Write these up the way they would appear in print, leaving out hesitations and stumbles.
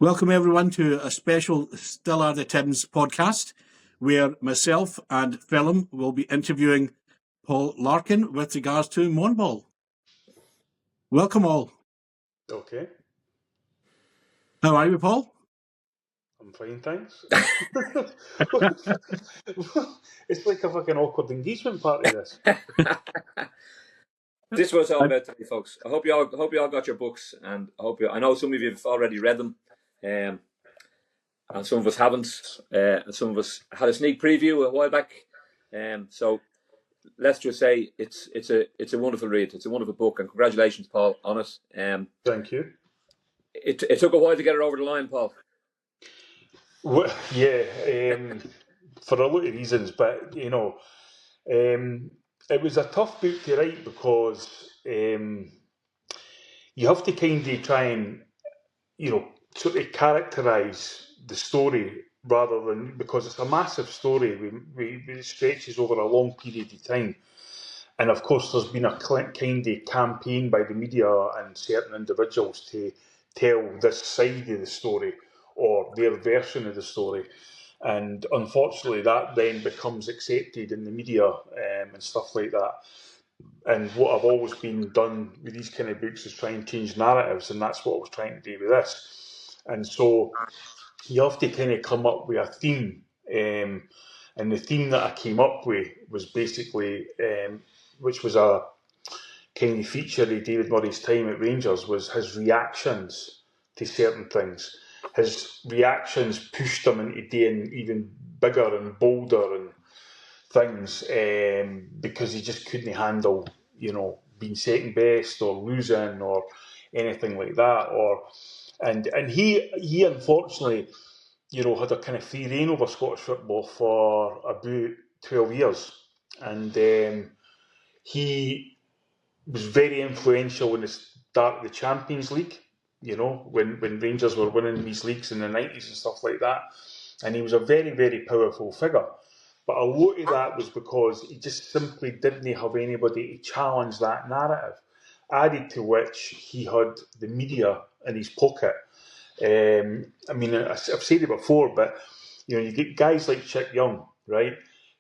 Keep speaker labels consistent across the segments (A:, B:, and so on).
A: Welcome everyone to a special Still Are the Tims podcast, where myself and Phelim will be interviewing Paul Larkin with regards to book-MONBALL. Welcome all.
B: Okay.
A: How are you, Paul?
B: I'm fine, thanks. It's like a fucking awkward engagement party, this.
C: This was all about today, folks. I hope you all got your books, and I know some of you have already read them, and some of us haven't, and some of us had a sneak preview a while back. So let's just say it's a wonderful read. It's a wonderful book, and congratulations, Paul, on it.
B: Thank you.
C: It took a while to get it over the line, Paul.
B: Well, yeah, for a lot of reasons, but it was a tough book to write because you have to kind of try and sort of characterise the story rather than, because it's a massive story. It stretches over a long period of time. And of course, there's been a kind of campaign by the media and certain individuals to tell this side of the story or their version of the story. And unfortunately, that then becomes accepted in the media and stuff like that. And what I've always been done with these kind of books is try and change narratives, and that's what I was trying to do with this. And so you have to kind of come up with a theme. And the theme that I came up with was basically, which was a kind of feature of David Murray's time at Rangers, was his reactions to certain things. His reactions pushed him into doing even bigger and bolder and things, because he just couldn't handle, being second best or losing or anything like that. And he unfortunately, had a kind of free rein over Scottish football for about 12 years. And he was very influential in the start of the Champions League, when Rangers were winning these leagues in the 90s and stuff like that. And he was a very, very powerful figure. But a lot of that was because he just simply didn't have anybody to challenge that narrative. Added to which, he had the media in his pocket. I've said it before, but you get guys like Chick Young, right?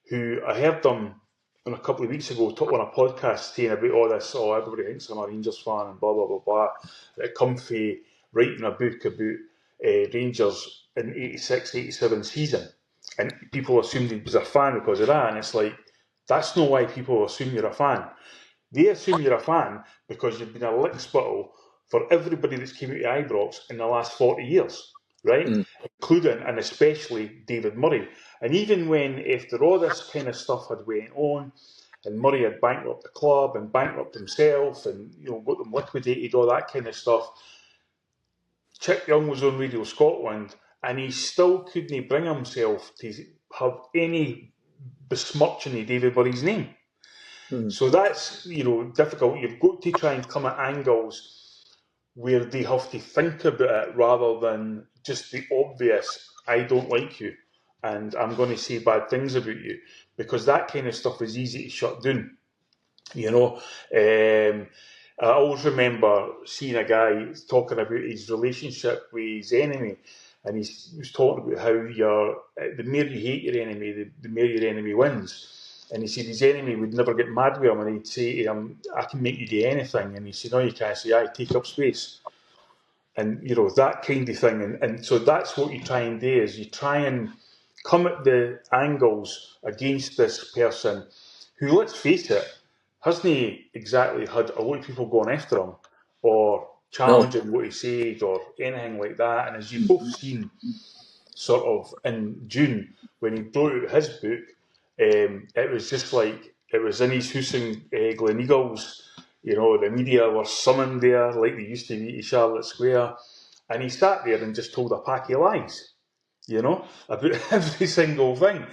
B: Who I heard them a couple of weeks ago talk on a podcast saying about all this. Oh, everybody thinks I'm a Rangers fan and blah blah blah blah. That come from writing a book about Rangers in 86-87 season, and people assumed he was a fan because of that. And it's like, that's not why people assume you're a fan. They assume you're a fan because you've been a lick spittle for everybody that's came out of Ibrox in the last 40 years, right? Including and especially David Murray. And even when, after all this kind of stuff had went on, and Murray had bankrupted the club and bankrupted himself and got them liquidated, all that kind of stuff, Chick Young was on Radio Scotland, and he still couldn't bring himself to have any besmirching of David Murray's name. So that's, difficult. You've got to try and come at angles where they have to think about it rather than just the obvious, I don't like you and I'm going to say bad things about you, because that kind of stuff is easy to shut down. I always remember seeing a guy talking about his relationship with his enemy, and he was talking about how the more you hate your enemy, the more your enemy wins. And he said his enemy would never get mad with him, and he'd say to him, I can make you do anything. And he said, no, you can't. Say, I take up space. And, that kind of thing. And so that's what you try and do, is you try and come at the angles against this person who, let's face it, hasn't exactly had a lot of people going after him or challenging what he said or anything like that. And as you've both seen sort of in June, when he brought out his book, it was just like, it was in his house in Gleneagles. The media were summoned there like they used to be to Charlotte Square, and he sat there and just told a pack of lies, about every single thing.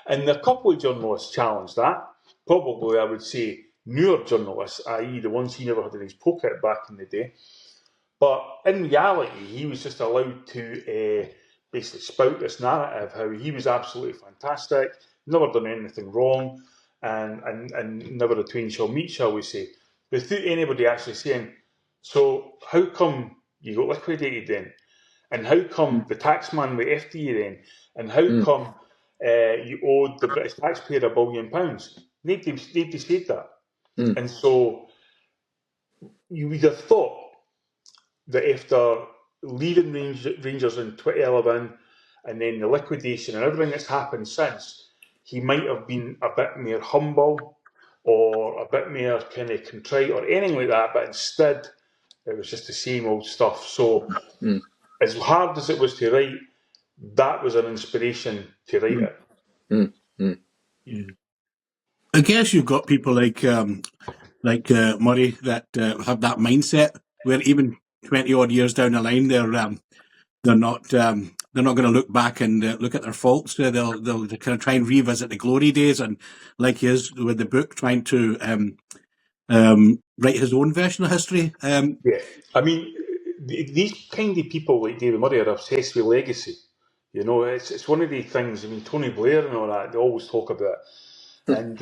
B: And a couple of journalists challenged that. Probably, I would say, newer journalists, i.e. the ones he never had in his pocket back in the day. But in reality, he was just allowed to basically spout this narrative, how he was absolutely fantastic, never done anything wrong, and never the twain shall meet, shall we say, without anybody actually saying, so how come you got liquidated then? And how come the taxman went after you then? And how come you owed the British taxpayer £1 billion? Nobody said that. And so you would have thought that after leaving Rangers in 2011 and then the liquidation and everything that's happened since, he might have been a bit more humble or a bit more kind of contrite or anything like that, but instead it was just the same old stuff. So as hard as it was to write, that was an inspiration to write it.
A: Yeah. I guess you've got people like Murray that have that mindset where even 20 odd years down the line, they're not going to look back and look at their faults. They'll kind of try and revisit the glory days, and like he is with the book, trying to write his own version of history.
B: Yeah, I mean, these kind of people like David Murray are obsessed with legacy. You know, it's one of the things. I mean, Tony Blair and all that, they always talk about it. And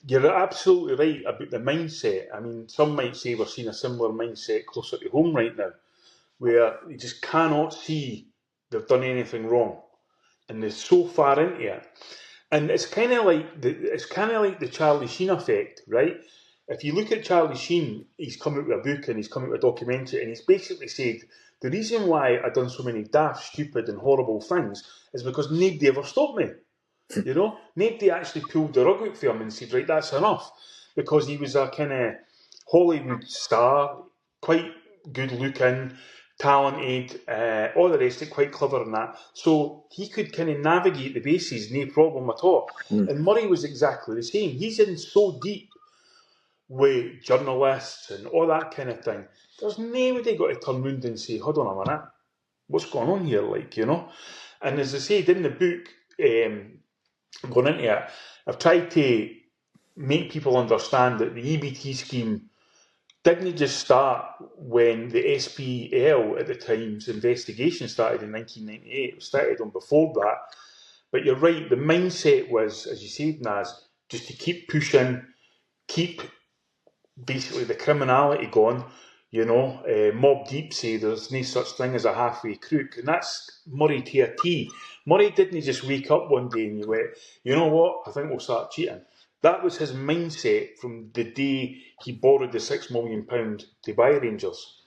B: you're absolutely right about the mindset. I mean, some might say we're seeing a similar mindset closer to home right now, where you just cannot see they've done anything wrong, and they're so far into it. And it's kind of like the Charlie Sheen effect, right? If you look at Charlie Sheen, he's come out with a book and he's come out with a documentary, and he's basically said the reason why I've done so many daft, stupid, and horrible things is because nobody ever stopped me. You know, nobody actually pulled the rug out for him and said, right, that's enough, because he was a kind of Hollywood star, quite good looking, talented, all the rest of it, quite clever and that. So he could kind of navigate the bases, no problem at all. And Murray was exactly the same. He's in so deep with journalists and all that kind of thing. There's nobody got to turn round and say, hold on a minute, what's going on here, like, you know? And as I said in the book, going into it, I've tried to make people understand that the EBT scheme didn't just start when the SPL at the time's investigation started in 1998. It started on before that. But you're right, the mindset was, as you said, Naz, just to keep pushing, keep basically the criminality going. You know, Mob Deep say there's no such thing as a halfway crook, and that's Murray to a T. Murray didn't just wake up one day and he went, you know what, I think we'll start cheating. That was his mindset from the day he borrowed the £6 million to buy Rangers.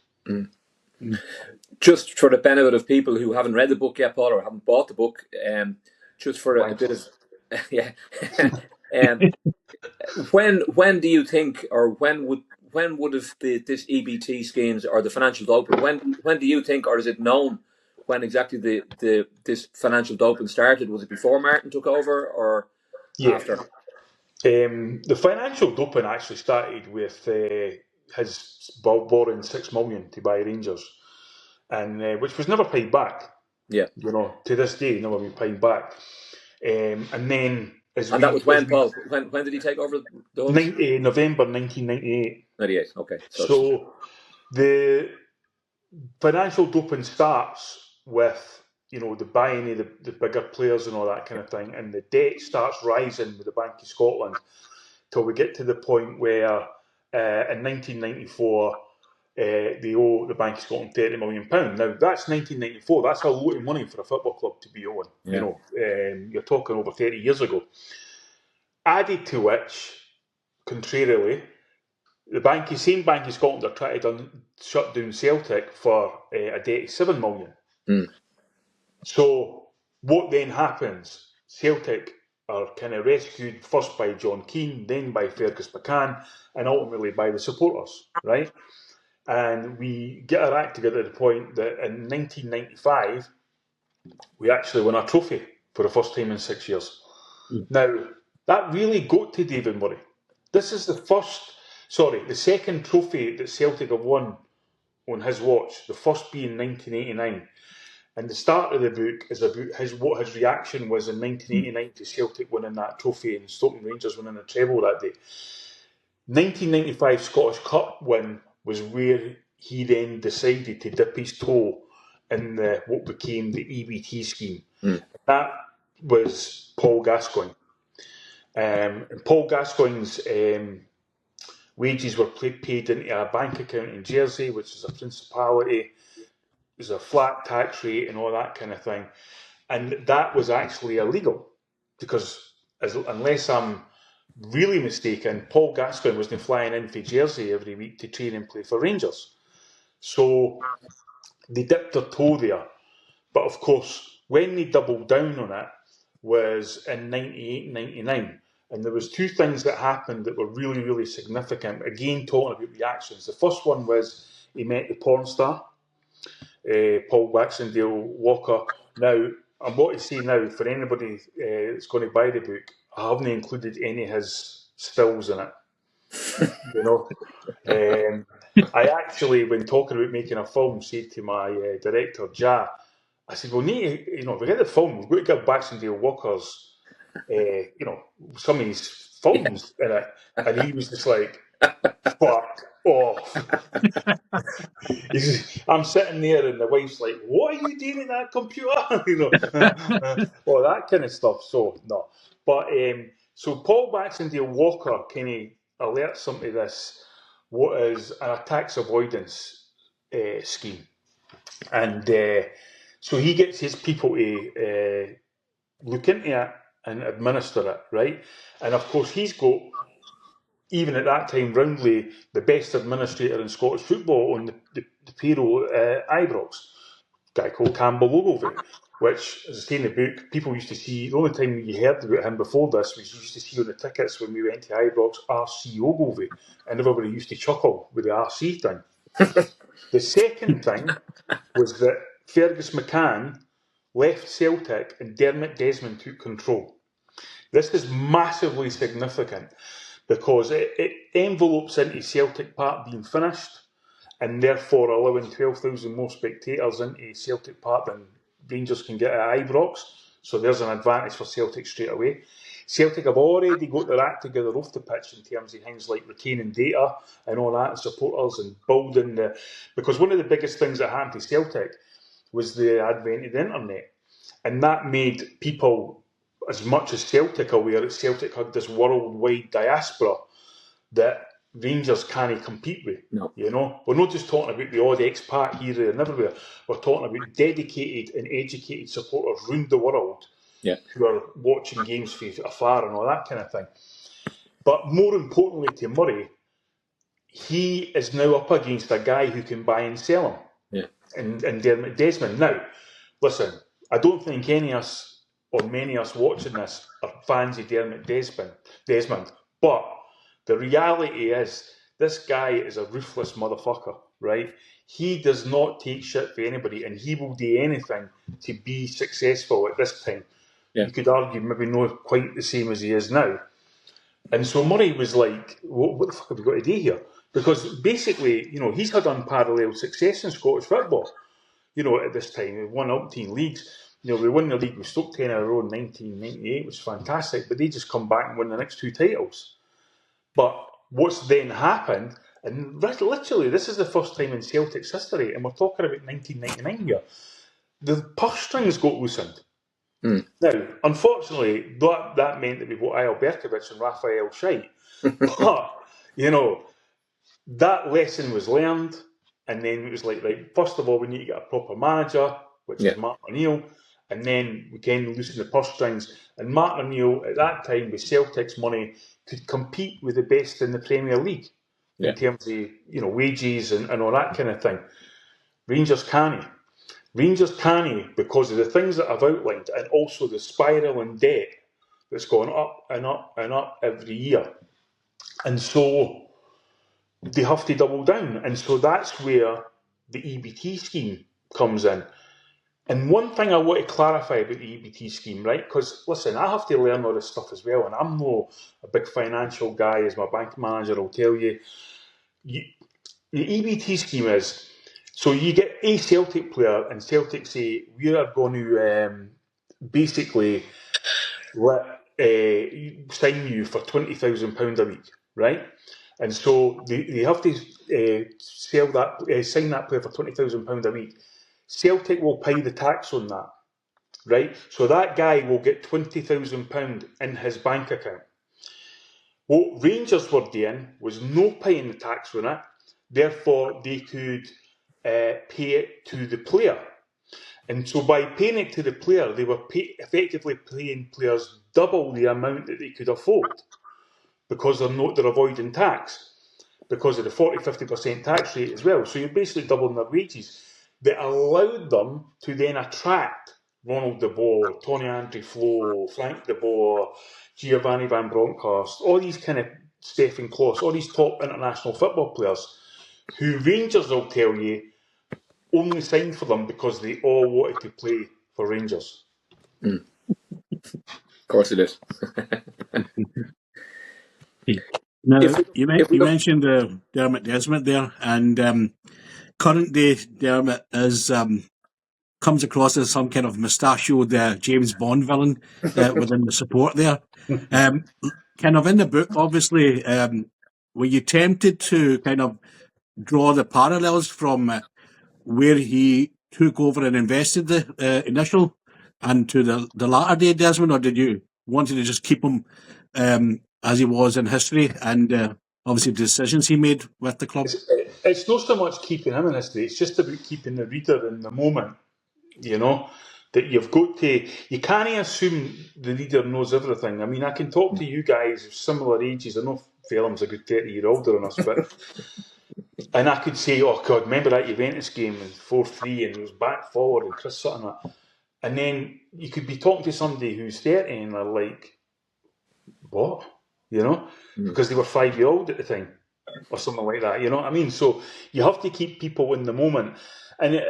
C: Just for the benefit of people who haven't read the book yet, Paul, or haven't bought the book, just for a bit of yeah. When do you think, or when would have this EBT schemes or the financial doping? When do you think, or is it known when exactly this financial doping started? Was it before Martin took over or after?
B: The financial doping actually started with his borrowing £6 million to buy Rangers, and which was never paid back.
C: Yeah,
B: you know, to this day, never been paid back. And then,
C: that was when, Paul. When did he take over the Hubs?
B: November 1998.
C: 98. Okay.
B: So the financial doping starts with, you know, the buying of the bigger players and all that kind of thing, and the debt starts rising with the Bank of Scotland till we get to the point where in 1994 they owe the Bank of Scotland £30 million. Now that's 1994. That's a lot of money for a football club to be owing. Yeah. You know, you're talking over 30 years ago. Added to which, contrarily, the same Bank of Scotland are trying to shut down Celtic for a debt of £7 million. So what then happens? Celtic are kind of rescued first by John Keane, then by Fergus McCann, and ultimately by the supporters, right? And we get our act together at the point that in 1995, we actually won a trophy for the first time in 6 years. Now, that really got to David Murray. This is the second trophy that Celtic have won on his watch, the first being 1989. And the start of the book is about what his reaction was in 1989 to Celtic winning that trophy and Stoke Rangers winning the treble that day. 1995 Scottish Cup win was where he then decided to dip his toe in what became the EBT scheme. That was Paul Gascoigne. And Paul Gascoigne's wages were paid into a bank account in Jersey, which is a principality. was a flat tax rate and all that kind of thing. And that was actually illegal because, unless I'm really mistaken, Paul Gascoigne wasn't flying in from Jersey every week to train and play for Rangers. So they dipped their toe there. But of course, when they doubled down on it was in 98, 99. And there was two things that happened that were really, really significant. Again, talking about reactions. The first one was he met the porn star, Paul Waxendale Walker. Now, I'm what to say now, for anybody that's going to buy the book, I haven't included any of his stills in it. You know, I actually, when talking about making a film, said to my director, Ja, I said, we'll need to, if we get the film, we've got to give Baxendale Walker's, some of his films in it. And he was just like, fuck off. I'm sitting there and the wife's like, what are you doing in that computer? All that kind of stuff. So, no. But, so Paul Baxendale Walker kind of alerts him to this, what is a tax avoidance scheme. And so he gets his people to look into it and administer it, right? And of course, he's got, even at that time, roundly the best administrator in Scottish football on the payroll, Ibrox, a guy called Campbell Ogilvie, which, as I say in the book, people used to see, the only time you heard about him before this was you used to see on the tickets when we went to Ibrox, RC Ogilvie, and everybody used to chuckle with the RC thing. The second thing was that Fergus McCann left Celtic and Dermot Desmond took control. This is massively significant because it envelopes into Celtic Park being finished and therefore allowing 12,000 more spectators into Celtic Park than Rangers can get at Ibrox. So there's an advantage for Celtic straight away. Celtic have already got their act together off the pitch in terms of things like retaining data and all that, and supporters and building the... Because one of the biggest things that happened to Celtic was the advent of the internet. And that made people, as much as Celtic, aware that Celtic had this worldwide diaspora that Rangers can't compete with.
C: No.
B: We're not just talking about the odd expat here and everywhere. We're talking about dedicated and educated supporters around the world who are watching games from afar and all that kind of thing. But more importantly to Murray, he is now up against a guy who can buy and sell him.
C: Yeah.
B: And Dermot Desmond. Now, listen, I don't think any of us or many of us watching this are fans of Dermot Desmond, but the reality is this guy is a ruthless motherfucker, right? He does not take shit for anybody, and he will do anything to be successful at this time. Yeah. You could argue maybe not quite the same as he is now. And so Murray was like, what the fuck have we got to do here? Because basically, he's had unparalleled success in Scottish football, at this time. We've won 18 leagues. We won the league with Stoke 10 in a row in 1998, which was fantastic, but they just come back and win the next two titles. But what's then happened, and literally this is the first time in Celtic's history, and we're talking about 1999 here, the purse strings got loosened. Now, unfortunately, that meant that we got Eyal Berkovic and Raphael Scheidt. But, that lesson was learned, and then it was like, right, first of all, we need to get a proper manager, which is Martin O'Neill, and then we can loosen the purse strings. And Martin O'Neill, at that time, with Celtic's money, could compete with the best in the Premier League in terms of, wages and all that kind of thing. Rangers can't. Rangers can't because of the things that I've outlined, and also the spiral in debt that's going up and up and up every year. And so they have to double down. And so that's where the EBT scheme comes in. And one thing I want to clarify about the EBT scheme, right? Because, listen, I have to learn all this stuff as well, and I'm not a big financial guy, as my bank manager will tell you. The EBT scheme is, so you get a Celtic player, and Celtic say, we are going to basically sign you for £20,000 a week, right? And so they have to sign that player for £20,000 a week. Celtic will pay the tax on that, right? So that guy will get £20,000 in his bank account. What Rangers were doing was no paying the tax on it, therefore they could pay it to the player. And so by paying it to the player, they were effectively paying players double the amount that they could afford, because they're avoiding tax, because of the 40-50% tax rate as well. So you're basically doubling their wages. That allowed them to then attract Ronald de Boer, Tony Andre Flo, Frank de Boer, Giovanni van Bronckhorst, all these kind of Stefan Klos, all these top international football players, who Rangers will tell you only signed for them because they all wanted to play for Rangers.
C: Of course it is.
A: Now, you mentioned Dermot Desmond there, and current day Dermot is comes across as some kind of mustachioed James Bond villain within the support there. Kind of in the book, obviously, were you tempted to kind of draw the parallels from where he took over and invested the initial and to the latter day Desmond, or did you wanted to just keep him as he was in history and obviously the decisions he made with the club?
B: It's not so much keeping him in history, it's just about keeping the reader in the moment, you know, that you've got to, you can't assume the reader knows everything. I mean, I can talk to you guys of similar ages, I know Phelan's a good 30 year older than us, but and I could say, oh God, remember that Juventus game in 4-3 and it was back forward and Chris Sutton, and then you could be talking to somebody who's 30 and they're like, what? You know, because they were 5 years old at the time or something like that, you know what I mean? So you have to keep people in the moment. And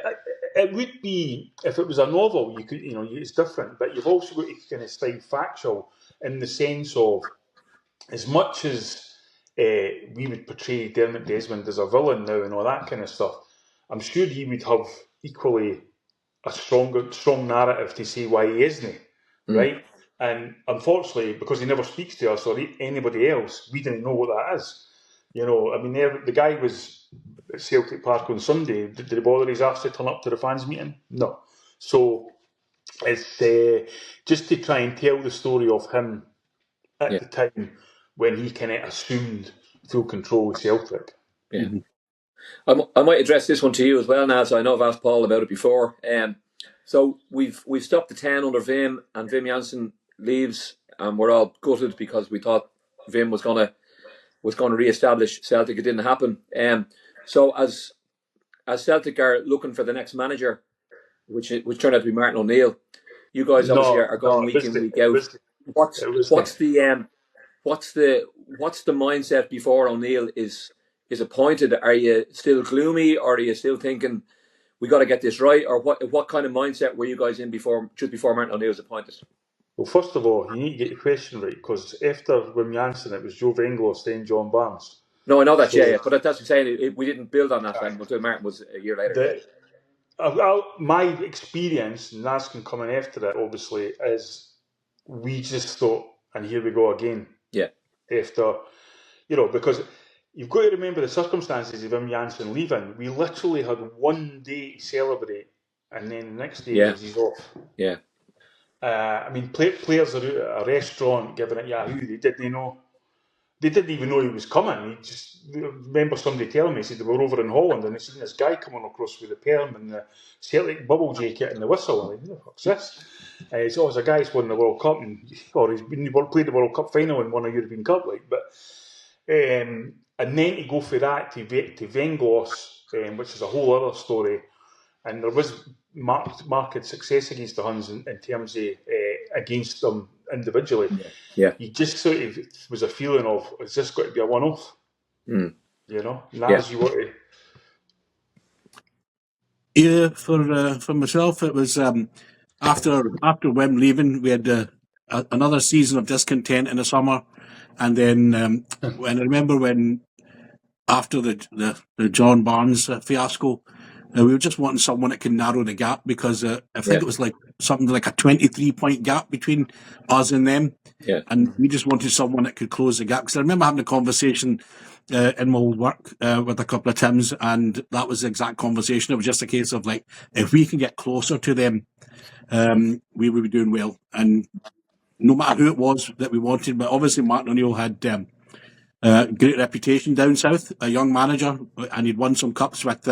B: it would be, if it was a novel, you could, you know, it's different, but you've also got to kind of stay factual in the sense of, as much as we would portray Dermot Desmond as a villain now and all that kind of stuff, I'm sure he would have equally a strong narrative to say why he isn't, right? And unfortunately, because he never speaks to us or anybody else, we didn't know what that is. You know, I mean, the guy was at Celtic Park on Sunday. Did it bother his arse to turn up to the fans meeting? No. So it's just to try and tell the story of him at the time when he kind of assumed full control of Celtic.
C: Yeah. I might address this one to you as well now, so I know I've asked Paul about it before. So we've stopped the 10 under Wim, and Wim Jansen leaves, and we're all gutted because we thought Wim was going to re-establish Celtic. It didn't happen. So as Celtic are looking for the next manager, which turned out to be Martin O'Neill, you guys obviously are going week in, week out. What's the mindset before O'Neill is appointed? Are you still gloomy, or are you still thinking we got to get this right, or what kind of mindset were you guys in before Martin O'Neill was appointed?
B: Well, first of all, you need to get your question right, because after Wim Jansen, it was Joe Venglos, then John Barnes.
C: No, I know that, yeah, but that's what I'm saying. We didn't build on that then until Martin was a year later.
B: My experience, and Naskin coming after it, obviously, is we just thought, and here we go again.
C: Yeah.
B: After, you know, because you've got to remember the circumstances of Wim Jansen leaving. We literally had 1 day to celebrate, and then the next day he's off.
C: Yeah.
B: I mean, players are out at a restaurant giving it Yahoo. They didn't even know he was coming. He just remember somebody telling me, he said they were over in Holland and they seen this guy coming across with the perm and the Celtic bubble jacket and the whistle. And who the fuck's this? He said, there's a guy who's won the World Cup, or he's played the World Cup final and won a European Cup, like. But and then to go for that to Venglos, which is a whole other story. And there was marked success against the Huns in terms of against them individually.
C: Yeah.
B: You just sort of was a feeling of, is this got to be a one-off? You know, and as you want to.
A: Yeah, for myself, it was after Wim leaving, we had another season of discontent in the summer, and then when I remember when after the John Barnes fiasco. We were just wanting someone that can narrow the gap, because I think it was like something like a 23-point gap between us and them.
C: Yeah.
A: And we just wanted someone that could close the gap. Because I remember having a conversation in my old work with a couple of Tims, and that was the exact conversation. It was just a case of like, if we can get closer to them, we would be doing well. And no matter who it was that we wanted, but obviously Martin O'Neill had great reputation down south, a young manager, and he'd won some cups with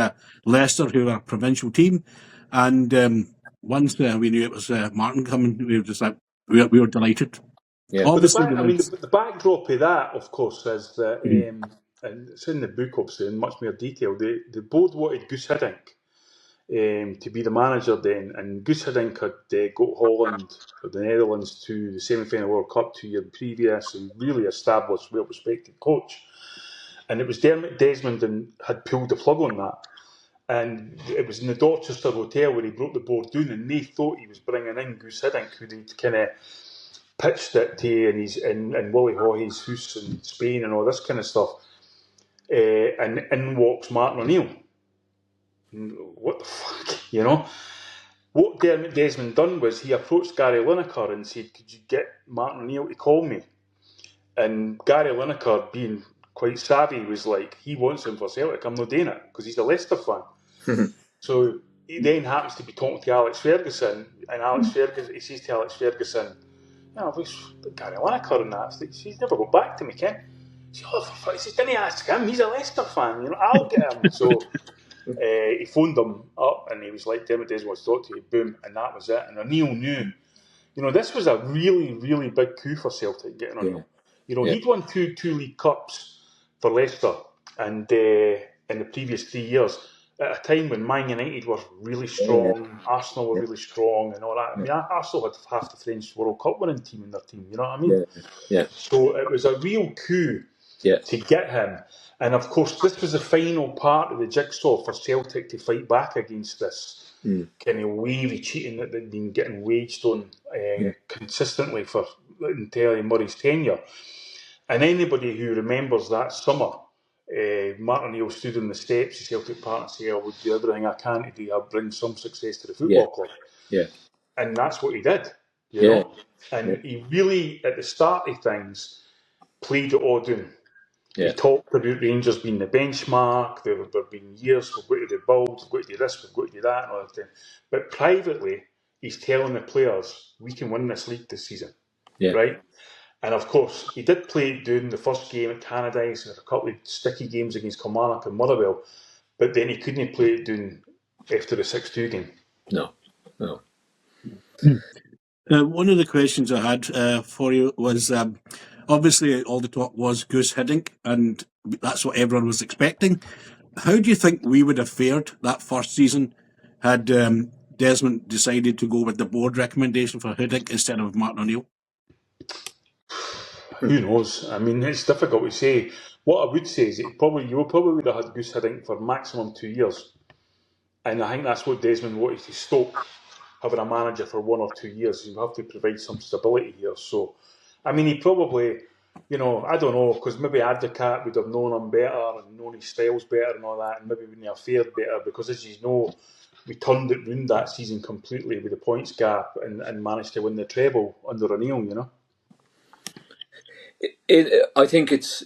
A: Leicester, who were a provincial team. And once we knew it was Martin coming, we were just like, we were delighted.
C: Yeah.
A: Obviously,
B: the backdrop of that, of course, is that, and it's in the book, obviously, in much more detail. The board wanted Gus Hiddink to be the manager then, and Gus Hiddink had got Holland, or the Netherlands, to the semi-final World Cup 2 years previous, and really established, well-respected coach. And it was Dermot Desmond and had pulled the plug on that. And it was in the Dorchester Hotel where he broke the board down, and they thought he was bringing in Gus Hiddink, who they'd kind of pitched it to, and he's in Willie Hawley's house in Spain and all this kind of stuff. And in walks Martin O'Neill. What the fuck, you know? What Dermot Desmond done was he approached Gary Lineker and said, could you get Martin O'Neill to call me? And Gary Lineker, being quite savvy, was like, he wants him for Celtic, I'm not doing it, because he's a Leicester fan. So he then happens to be talking to Alex Ferguson, and he says to Alex Ferguson, Gary Lineker and that, he's never got back to me, Ken. He says, didn't ask him, he's a Leicester fan, I'll get him. So he phoned him up and he was like, Dermot Desmond wants to talk to you, boom, and that was it. And O'Neill knew, this was a really, really big coup for Celtic getting O'Neill. He'd won two League Cups for Leicester and in the previous 3 years, at a time when Man United were really strong, Arsenal were really strong and all that. I mean, Arsenal had half the French World Cup winning team in their team, you know what I mean?
C: Yeah.
B: So it was a real coup to get him. And of course, this was the final part of the jigsaw for Celtic to fight back against this kind of wavy cheating that they'd been getting waged on consistently for entirely Murray's tenure. And anybody who remembers that summer, Martin O'Neill stood on the steps of Celtic Park and said, I would do everything I can to bring some success to the football club.
C: Yeah.
B: And that's what he did, you know. And he really, at the start of things, played it all down. He talked about Rangers being the benchmark, there have been years, we've got to rebuild, we've got to do this, we've got to do that, and all that. But privately, he's telling the players, we can win this league this season, right? And of course, he did play it down the first game at Tannadice and a couple of sticky games against Kilmarnock and Motherwell, but then he couldn't play it down after the 6-2 game.
C: No.
A: One of the questions I had for you was, obviously all the talk was Gus Hiddink, and that's what everyone was expecting. How do you think we would have fared that first season had Desmond decided to go with the board recommendation for Hiddink instead of Martin O'Neill?
B: Who knows? I mean, it's difficult to say. What I would say is that you probably would have had Gus Hiddink for maximum 2 years. And I think that's what Desmond wanted to stop, having a manager for 1 or 2 years. You have to provide some stability here. So, I mean, he probably, I don't know, because maybe Advocat would have known him better and known his styles better and all that, and maybe wouldn't have fared better, because as you know, we turned it round that season completely with the points gap and managed to win the treble under O'Neill,
C: I think it's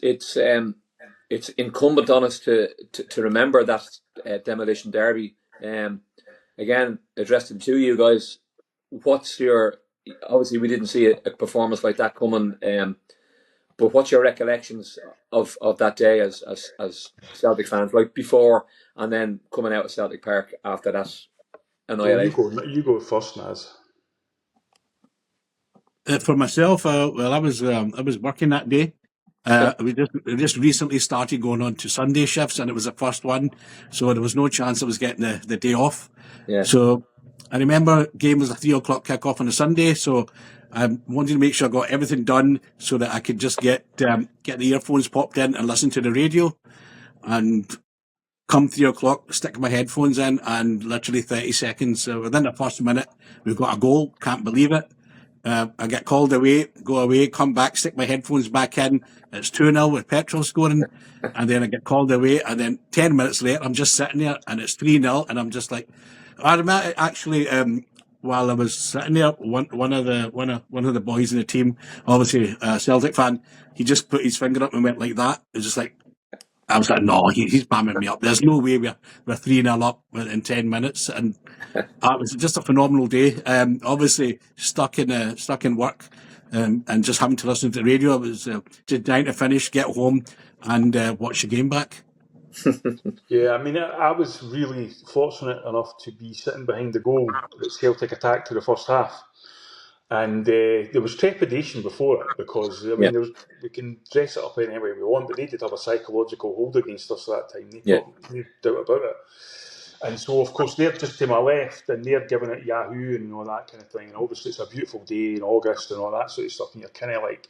C: incumbent on us to remember that demolition derby. Again, addressed it to you guys. What's your, obviously we didn't see a performance like that coming, but what's your recollections of that day as Celtic fans, like before and then coming out of Celtic Park after that annihilation?
B: You go first, Naz.
A: For myself, I was working that day. We just recently started going on to Sunday shifts, and it was the first one, so there was no chance I was getting the day off.
C: Yeah.
A: So I remember game was a 3 o'clock kick-off on a Sunday, so I wanted to make sure I got everything done so that I could just get the earphones popped in and listen to the radio. And come 3 o'clock, stick my headphones in, and literally 30 seconds, within the first minute, we've got a goal. Can't believe it. I get called away, go away, come back, stick my headphones back in. It's 2-0 with Petrol scoring. And then I get called away. And then 10 minutes later, I'm just sitting there and it's 3-0. And I'm just like, I remember actually, while I was sitting there, one of the boys in the team, obviously a Celtic fan, he just put his finger up and went like that. It was just like, I was like, no, he's bamming me up. There's no way we're 3-0 up in 10 minutes. And it was just a phenomenal day. Obviously, stuck in work and just having to listen to the radio. It was just dying to finish, get home, and watch the game back.
B: Yeah, I mean, I was really fortunate enough to be sitting behind the goal that Celtic attacked to the first half. And there was trepidation before it because, I mean, we can dress it up any way we want, but they did have a psychological hold against us that time. They thought, no doubt about it. And so, of course, they're just to my left and they're giving it Yahoo and all that kind of thing. And obviously, it's a beautiful day in August and all that sort of stuff. And you're kind of like,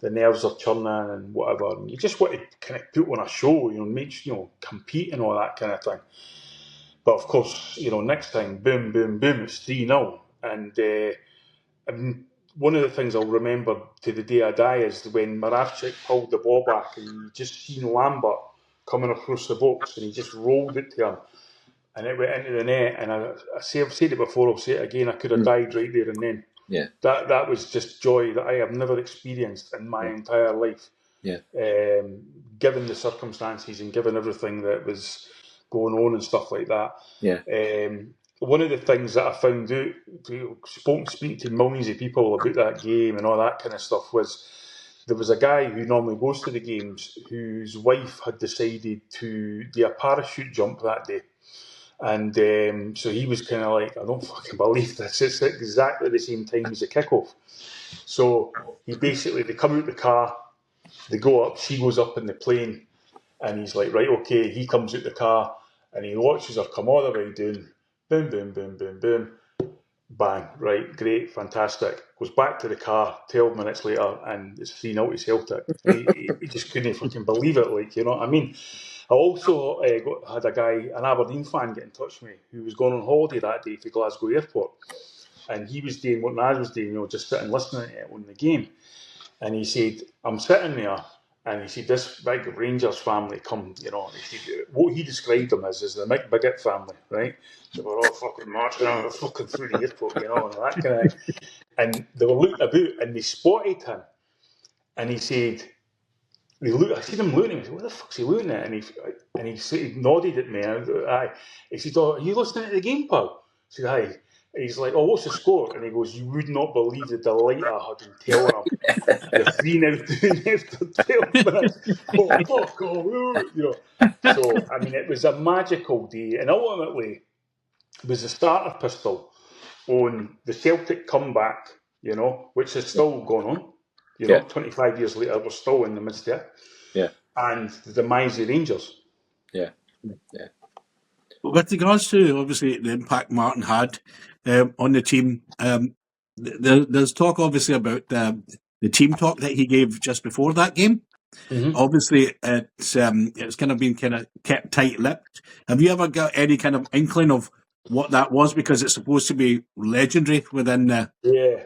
B: the nerves are churning and whatever. And you just want to kind of put on a show, compete and all that kind of thing. But of course, next time, boom, boom, boom, it's 3-0. And one of the things I'll remember to the day I die is when Moravcik pulled the ball back and you just seen Lambert coming across the box and he just rolled it to him and it went into the net. And I've said it before, I'll say it again, I could have died right there and then.
C: Yeah.
B: That was just joy that I have never experienced in my entire life.
C: Yeah.
B: Given the circumstances and given everything that was going on and stuff like that.
C: Yeah.
B: One of the things that I found out, speaking to millions of people about that game and all that kind of stuff, was there was a guy who normally goes to the games whose wife had decided to do a parachute jump that day. And so he was kind of like, I don't fucking believe this. It's exactly the same time as the kickoff. So they come out the car, they go up, she goes up in the plane, and he's like, right, okay. He comes out the car and he watches her come all the way down. Boom, boom, boom, boom, boom. Bang. Right, great, fantastic. Goes back to the car 12 minutes later and it's 3-0 to Celtic. He just couldn't fucking believe it, like, you know what I mean? I also had a guy, an Aberdeen fan, get in touch with me who was going on holiday that day to Glasgow Airport. And he was doing what Naz was doing, just sitting listening to it on the game. And he said, I'm sitting there. And he said, this big Rangers family come, he said, what he described them as is the Mick Biggett family, right? They were all fucking marching around, fucking through the airport, and that kind of thing. And they were looking about and they spotted him. And he said, I seen him looking at me. I said, what the fuck's he looking at? And he sort of nodded at me. He said, oh, are you listening to the game, pal? I said, aye. And he's like, oh, what's the score? And he goes, you would not believe the delight I had in telling him you're 3-0 down after 12 minutes. Oh, fuck off. So, I mean, it was a magical day. And ultimately, it was the starter pistol on the Celtic comeback, which is still going on. 25 years later, we're still in the midst of it.
C: Yeah.
B: And the demise of Rangers.
C: Yeah. Yeah.
A: With regards to, obviously, the impact Martin had on the team, there's talk, obviously, about the team talk that he gave just before that game. Mm-hmm. Obviously, it's kind of been kept tight-lipped. Have you ever got any kind of inkling of what that was? Because it's supposed to be legendary within the...
B: Yeah.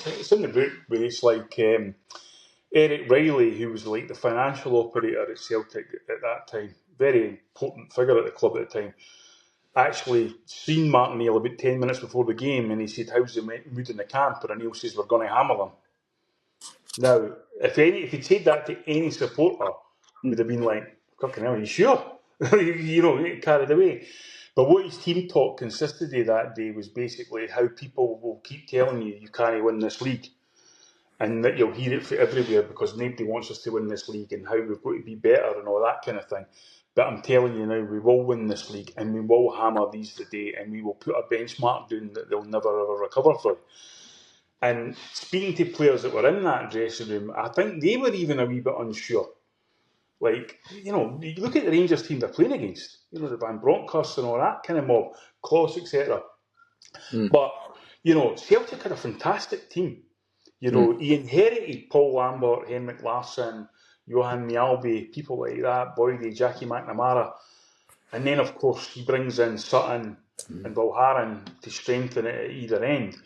B: It's in the book where it's like Eric Riley, who was like the financial operator at Celtic at that time, very important figure at the club at the time, actually seen Martin O'Neill about 10 minutes before the game and he said, how's the mood in the camp? And O'Neill says, we're going to hammer them. Now, if he'd said that to any supporter, would have been like, fucking hell, are you sure? Carried away. But what his team talk consisted of that day was basically how people will keep telling you can't win this league. And that you'll hear it from everywhere because nobody wants us to win this league and how we've got to be better and all that kind of thing. But I'm telling you now, we will win this league and we will hammer these today and we will put a benchmark down that they'll never ever recover from. And speaking to players that were in that dressing room, I think they were even a wee bit unsure. Like, you look at the Rangers team they're playing against, the Van Bronckhorst and all that kind of mob, Kloss, etc. But, Celtic had a fantastic team. He inherited Paul Lambert, Henrik Larsson, Johan Mjällby, people like that, Boydie, Jackie McNamara. And then, of course, he brings in Sutton and Valharan to strengthen it at either end.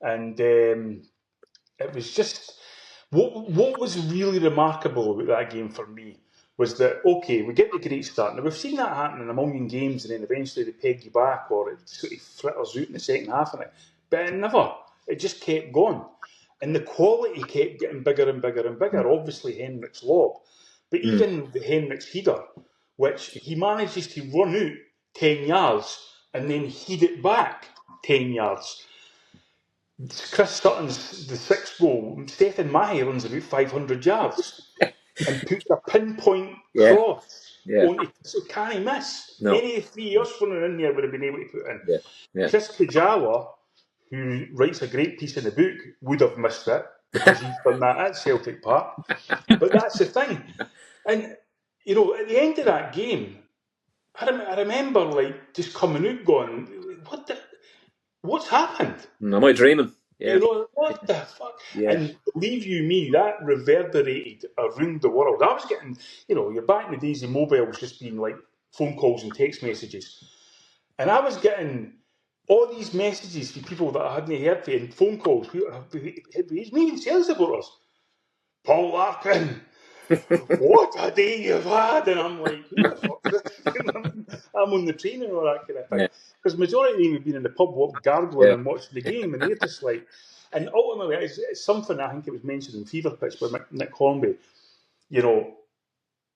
B: And it was just... What was really remarkable about that game for me was that, okay, we get the great start. Now, we've seen that happen in a million games and then eventually they peg you back or it sort of fritters out in the second half of it. But it just kept going. And the quality kept getting bigger and bigger and bigger. Obviously, Henrik's lob. But even the Henrik's header, which he manages to run out 10 yards and then head it back 10 yards. Chris Sutton's the 6th goal. Stephen Mahey runs about 500 yards and puts a pinpoint cross onto. So can he miss?
C: No.
B: Any of the 3 years running in there would have been able to put in.
C: Yeah.
B: Chris Kajawa, who writes a great piece in the book, would have missed it because he's done that at Celtic Park. But that's the thing. And, you know, at the end of that game, I remember, like, just coming out going, what's happened?
C: Am I dreaming? Yeah.
B: You know, what the fuck?
C: Yeah.
B: And believe you me, that reverberated around the world. I was getting, you know, you're back in the days of mobiles just being like phone calls and text messages. And I was getting all these messages from people that I hadn't heard from, and phone calls. He's making sales about us. Paul Larkin, what a day you've had. And I'm like, who the fuck is this? I'm on the train and all that kind of thing. Because the majority of them have been in the pub gargling and watching the game, and they're just like, and ultimately it's something I think it was mentioned in Fever Pitch by Nick Hornby. You know,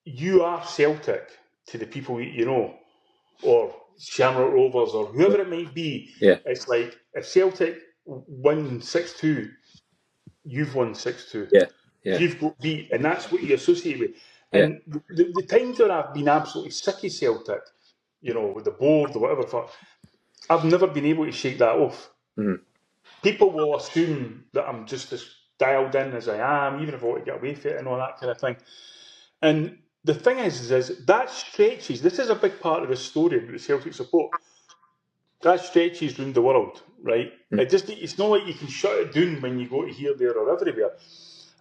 B: you are Celtic to the people that you know, or Shamrock Rovers, or whoever it might be.
C: Yeah.
B: It's like if Celtic win 6-2, you've won 6-2.
C: Yeah.
B: You've got beat, and that's what you associate with. And the times when I've been absolutely sick of Celtic, you know, with the board or whatever, I've never been able to shake that off.
C: Mm-hmm.
B: People will assume that I'm just as dialed in as I am, even if I want to get away from it and all that kind of thing. And the thing is that stretches. This is a big part of the story about the Celtic support. That stretches around the world, right? Mm-hmm. It's not like you can shut it down when you go to here, there, or everywhere.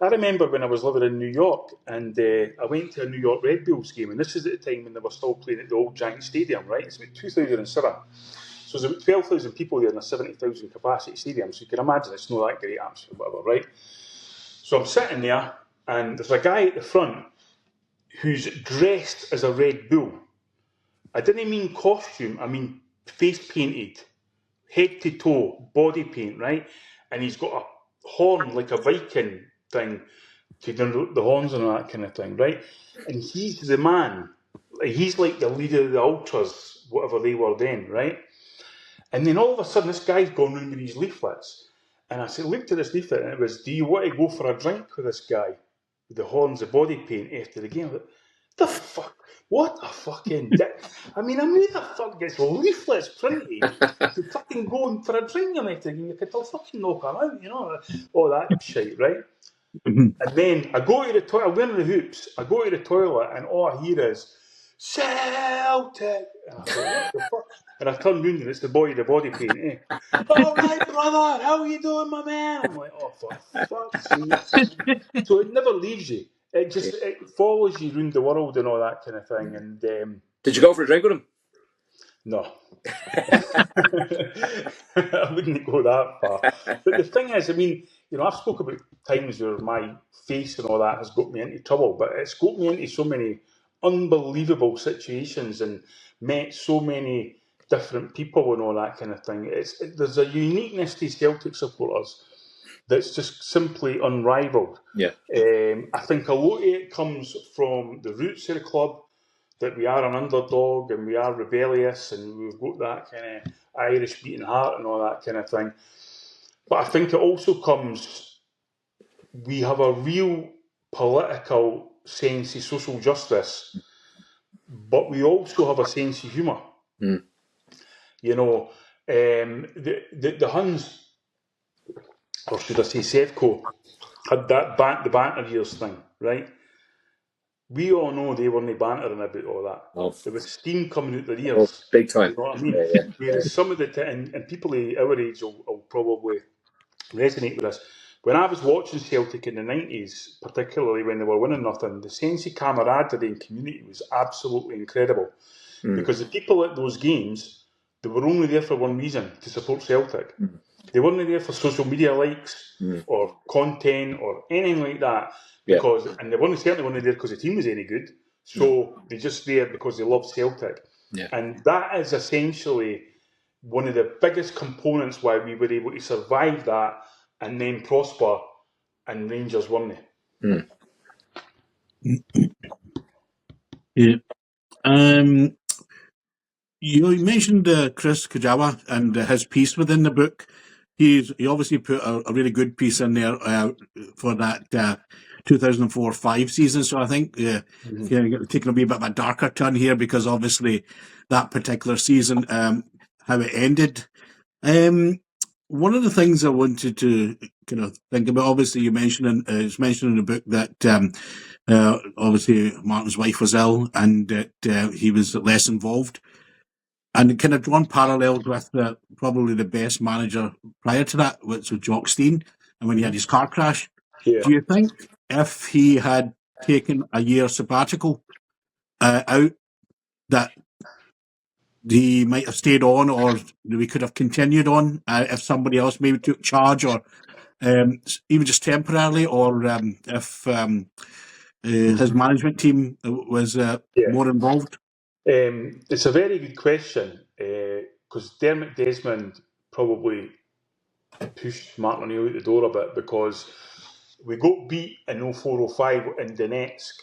B: I remember when I was living in New York, and I went to a New York Red Bulls game, and this is at the time when they were still playing at the old Giant Stadium, right? It's about 2007. So there's about 12,000 people there in a 70,000 capacity stadium, so you can imagine it's not that great atmosphere, whatever, right? So I'm sitting there, and there's a guy at the front who's dressed as a Red Bull. I didn't mean costume, I mean face painted, head to toe, body paint, right? And he's got a horn like a Viking thing to the horns and all that kind of thing, right? And he's the man. He's like the leader of the Ultras, whatever they were then, right? And then all of a sudden, this guy's gone round with these leaflets. And I said, looked at this leaflet, and it was, do you want to go for a drink with this guy? With the horns, the body paint after the game. I was like, the fuck? What a fucking dick. I mean, who the fuck gets leaflets printed to fucking go for a drink and everything? You could fucking knock him out, you know? All that shit, right? And then I go to the toilet, I'm wearing the hoops, I go to the toilet, and all I hear is, Celtic! And I thought, what the fuck? And I turn round and it's the boy with the body paint, eh? All right, brother, how are you doing, my man? I'm like, oh, for fuck's sake. So it never leaves you. It follows you around the world and all that kind of thing. And
C: did you go for a drink with him?
B: No. I wouldn't go that far. But the thing is, I mean, you know, I've spoken about times where my face and all that has got me into trouble, but it's got me into so many unbelievable situations and met so many different people and all that kind of thing. There's a uniqueness to Celtic supporters that's just simply unrivaled.
C: Yeah.
B: I think a lot of it comes from the roots of the club, that we are an underdog and we are rebellious and we've got that kind of Irish beating heart and all that kind of thing. But I think it also comes, we have a real political sense of social justice, but we also have a sense of humour.
C: Mm.
B: You know, the Huns, or should I say Sevco, had that the banter years thing, right? We all know they weren't bantering about all that.
C: Oh.
B: There was steam coming out their ears.
C: Big time.
B: You know what I mean?
C: Yeah.
B: Whereas some of the and people of our age will probably resonate with us. When I was watching Celtic in the 90s, particularly when they were winning nothing, the sense of camaraderie and community was absolutely incredible. Because the people at those games, they were only there for one reason, to support Celtic. They weren't there for social media likes or content or anything like that. Because and they certainly weren't there because the team was any good. So they're just there because they love Celtic.
C: Yeah.
B: And that is essentially one of the biggest components why we were able to survive that and then prosper, and Rangers weren't.
A: Yeah. Um, you mentioned Chris Kajawa and his piece within the book. He obviously put a really good piece in there for that 2004-05 season. So I think taking a wee bit of a darker turn here, because obviously that particular season, how it ended. One of the things I wanted to kind of think about, obviously it's mentioned in the book that obviously Martin's wife was ill and that he was less involved, and kind of drawn parallels with probably the best manager prior to that, which was Jock Stein, and when he had his car crash.
B: Yeah.
A: Do you think if he had taken a year sabbatical out, that he might have stayed on, or we could have continued on if somebody else maybe took charge, or even just temporarily, or if his management team was more involved?
B: It's a very good question, because Dermot Desmond probably pushed Martin O'Neill out the door a bit, because we got beat in 04-05 in Donetsk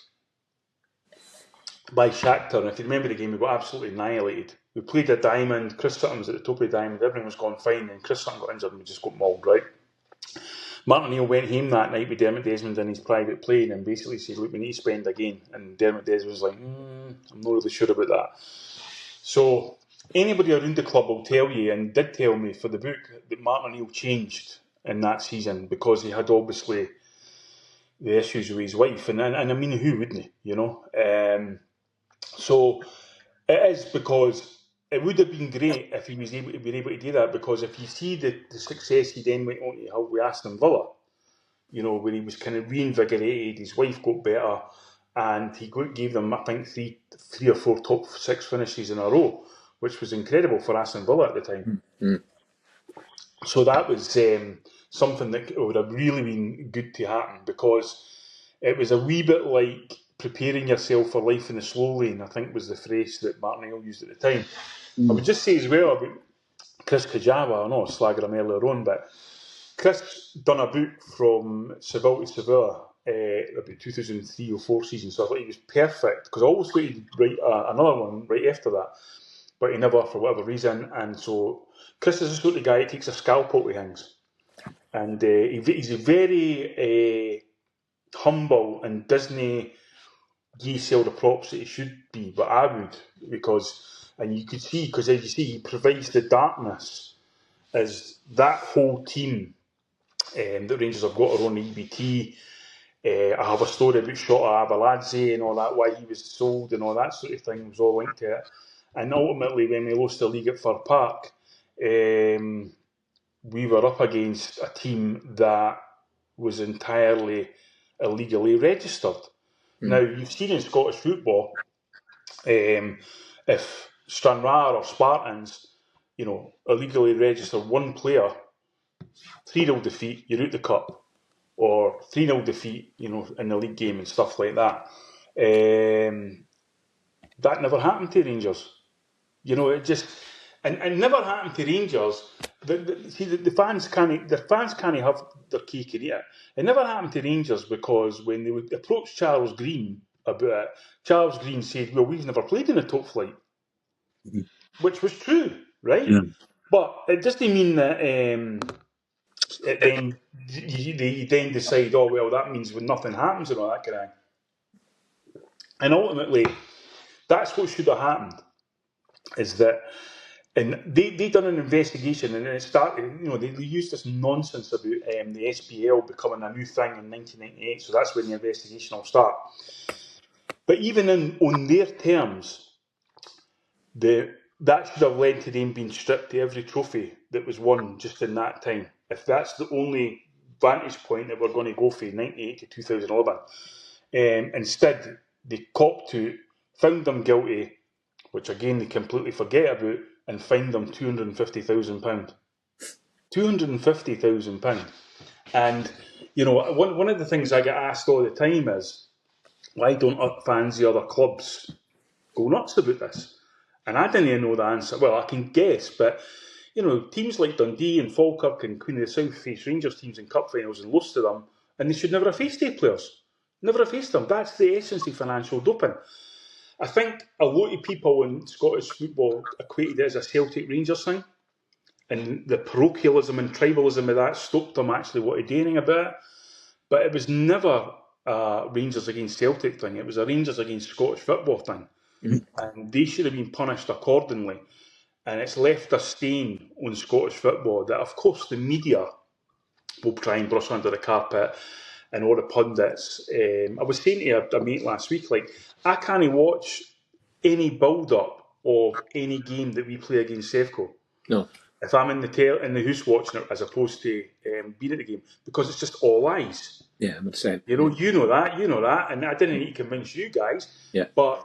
B: by Shakhtar, and if you remember the game, we got absolutely annihilated. We played a diamond, Chris Sutton was at the top of the diamond, everything was going fine, and Chris Sutton got injured and we just got mauled, right? Martin O'Neill went home that night with Dermot Desmond in his private plane and basically said, look, we need to spend again. And Dermot Desmond was like, I'm not really sure about that. So anybody around the club will tell you, and did tell me for the book, that Martin O'Neill changed in that season because he had obviously the issues with his wife. And I mean, who wouldn't he, you know? So it is, because it would have been great if he was able to be able to do that, because if you see the success he then went on to have with Aston Villa, you know, where he was kind of reinvigorated, his wife got better, and he gave them, I think, three or four top six finishes in a row, which was incredible for Aston Villa at the time. So that was something that would have really been good to happen, because it was a wee bit like preparing yourself for life in the slow lane, I think was the phrase that Martin O'Neill used at the time. I would just say as well about Chris Kajawa, I know I slagged him earlier on, but Chris done a book from Seville to Sevilla about 2003 or 4 season, so I thought he was perfect, because I always thought he'd write another one right after that, but he never, for whatever reason. And so Chris is the sort of guy that takes a scalpel to things, and he's a very humble and doesn't sell the props that he should be, but I would, because, and you could see, because as you see, he provides the darkness, as that whole team that Rangers have got are on EBT. I have a story about Shota Avaladze and all that, why he was sold and all that sort of thing was all linked to it. And ultimately, when we lost the league at Fir Park, we were up against a team that was entirely illegally registered. Now, you've seen in Scottish football, if Stranraer or Spartans, you know, illegally register one player, 3-0 defeat, you're out the cup, or 3-0 defeat, you know, in the league game and stuff like that. That never happened to Rangers. You know, it just, and never happened to Rangers. The fans can't have their cake and eat it. It never happened to Rangers because when they would approach Charles Green about it, Charles Green said, well, we've never played in the top flight, which was true, right?
A: Yeah.
B: But it doesn't mean that then they then decide, oh, well, that means when nothing happens and all that kind of thing. And ultimately, that's what should have happened, is that, and they done an investigation, and it started, you know, they used this nonsense about the SPL becoming a new thing in 1998, so that's when the investigation will start. But even on their terms, that should have led to them being stripped to every trophy that was won just in that time. If that's the only vantage point that we're going to go for, 98 to 2011. Instead, they copped to, found them guilty, which again they completely forget about, and fined them £250,000. £250,000. And, you know, one of the things I get asked all the time is, why don't fans of other clubs go nuts about this? And I didn't even know the answer. Well, I can guess, but, you know, teams like Dundee and Falkirk and Queen of the South face Rangers teams in cup finals and lost to them, and they should never have faced 8 players. Never have faced them. That's the essence of financial doping. I think a lot of people in Scottish football equated it as a Celtic Rangers thing, and the parochialism and tribalism of that stopped them actually what do anything about it. But it was never a Rangers against Celtic thing. It was a Rangers against Scottish football thing. And they should have been punished accordingly. And it's left a stain on Scottish football that, of course, the media will try and brush under the carpet, and all the pundits. I was saying to a mate last week, like, I can't watch any build-up of any game that we play against Sevco.
C: No.
B: If I'm in the house watching it, as opposed to being at the game, because it's just all lies.
C: Yeah, I'm the same.
B: You know that, and I didn't need to convince you guys.
C: Yeah.
B: But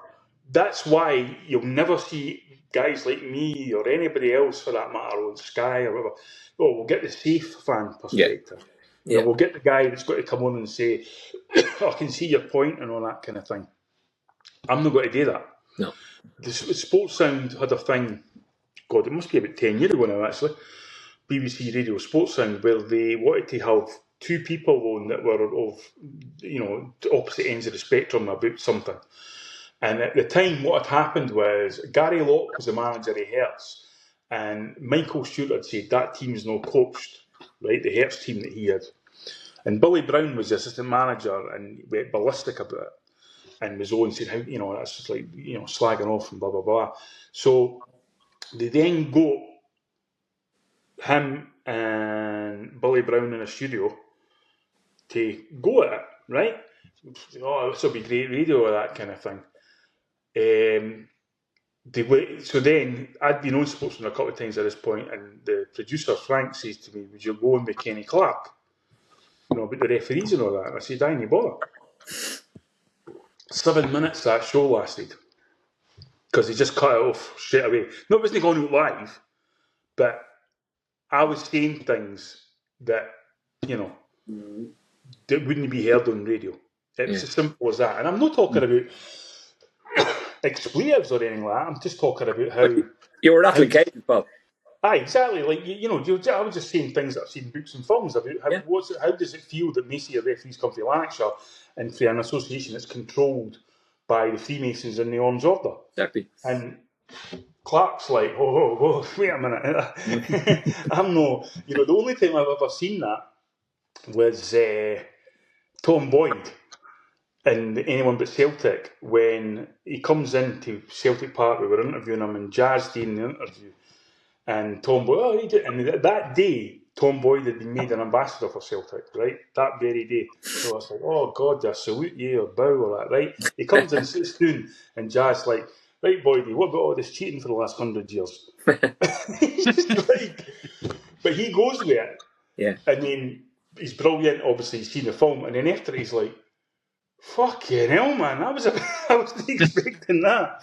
B: that's why you'll never see guys like me or anybody else, for that matter, on Sky or whatever. Oh, we'll get the safe fan perspective.
C: Yeah.
B: We'll get the guy that's got to come on and say, I can see your point and all that kind of thing. I'm not going to do that.
C: No.
B: The Sports Sound had a thing, God, it must be about 10 years ago now, actually, BBC Radio Sports Sound, where they wanted to have two people on that were of, opposite ends of the spectrum about something. And at the time, what had happened was Gary Locke was the manager of Hearts, and Michael Stewart had said that team's not coached, right? The Hearts team that he had. And Billy Brown was the assistant manager and went ballistic about it and was on saying, how, that's just like, slagging off and blah, blah, blah. So they then got him and Billy Brown in a studio to go at it, right? Oh, this will be great radio or that kind of thing. So then, I'd been on Sportsman a couple of times at this point, and the producer, Frank, says to me, would you go on with Kenny Clark? About the referees and all that. And I said, I ain't bother. 7 minutes that show lasted. Because he just cut it off straight away. No, it wasn't going out live, but I was saying things that, that wouldn't be heard on radio. It's as simple as that. And I'm not talking about expletives or anything like that. I'm just talking about how...
C: You were applicated, Bob.
B: Aye, exactly. Like, I was just saying things that I've seen in books and films about how does it feel that Macy referees come to Lanarkshire and for an association that's controlled by the Freemasons and the Arms Order.
C: Exactly.
B: And Clark's like, whoa, wait a minute. I'm no... the only time I've ever seen that was Tom Boyd in Anyone But Celtic, when he comes into Celtic Park. We were interviewing him, and Jazz doing the interview. And Tom Boyd, he did. And that day, Tom Boyd had been made an ambassador for Celtic, right? That very day. So I was like, oh, God, I salute you, or bow, or that, right? He comes and sits down, and Jazz like, right, Boydie, what about all this cheating for the last 100 years? He's just like, but he goes with it.
C: Yeah.
B: And then he's brilliant, obviously, he's seen the film, and then after he's like, fucking hell, man, I wasn't expecting that.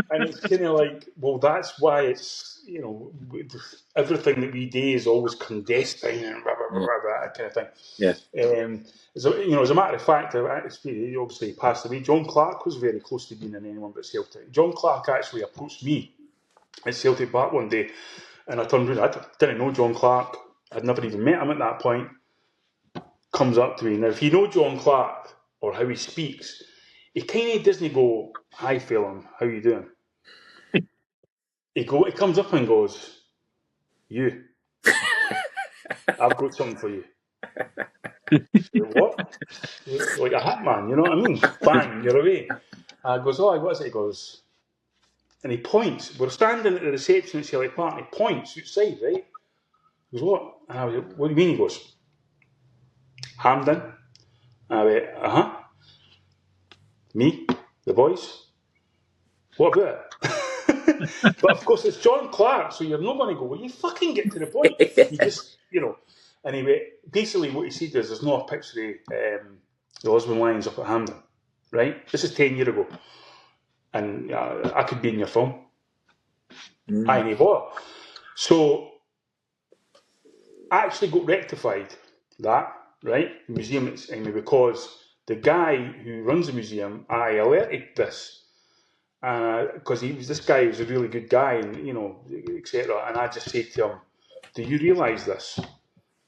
B: And it's kind of like, well, that's why it's, everything that we do is always clandestine and blah, blah, blah, blah, that kind of thing.
C: Yeah.
B: As a matter of fact, he obviously passed away. John Clark was very close to being in Anyone But Celtic. John Clark actually approached me at Celtic Park one day, and I turned around. I didn't know John Clark. I'd never even met him at that point. Comes up to me. Now, if you know John Clark or how he speaks, he kind of doesn't go, hi, Phelan, how you doing? He comes up and goes, you, I've got something for you. What? Like a hitman, you know what I mean? Bang, you're away. I goes, oh, what is it? He goes, and he points. We're standing at the reception at Celtic Park, and he points outside, right? He goes, what? And I was like, what do you mean? He goes, Hamden. And I went, uh-huh. Me? The boys? What about it? But of course, it's John Clark, so you're not going to go, well, you fucking get to the point. You just, Anyway, basically what he said is there's no picture of the Osborne Lions up at Hamden, right? This is 10 years ago. And I could be in your film. I ain't what. So, I actually got rectified, that, right? The museum, because the guy who runs the museum, I alerted this. Because this guy was a really good guy, and etc. And I just said to him, do you realise this?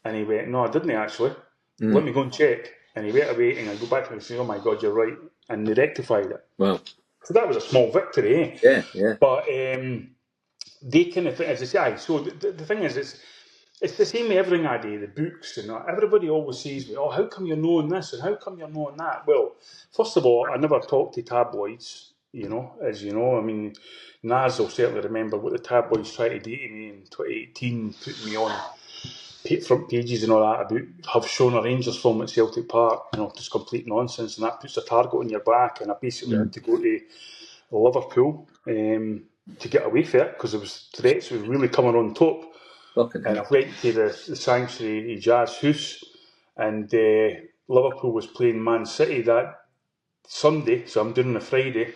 B: And he went, no, I didn't actually. Let me go and check. And he went away, and I go back to him and say, oh my God, you're right. And they rectified it.
C: Wow.
B: So that was a small victory, eh?
C: Yeah, yeah.
B: But they kind of, as I say, so the thing is, it's the same with everything I do, the books and that. Everybody always says to me, oh, how come you're knowing this and how come you're knowing that? Well, first of all, I never talked to tabloids, as you know. I mean, Naz will certainly remember what the tabloids tried to do to me in 2018, putting me on front pages and all that about have shown a Rangers film at Celtic Park, just complete nonsense, and that puts a target on your back, and I basically had to go to Liverpool to get away from it because there was threats were really coming on top. And I went to the sanctuary Jazz House, and Liverpool was playing Man City that Sunday, so I'm doing on a Friday,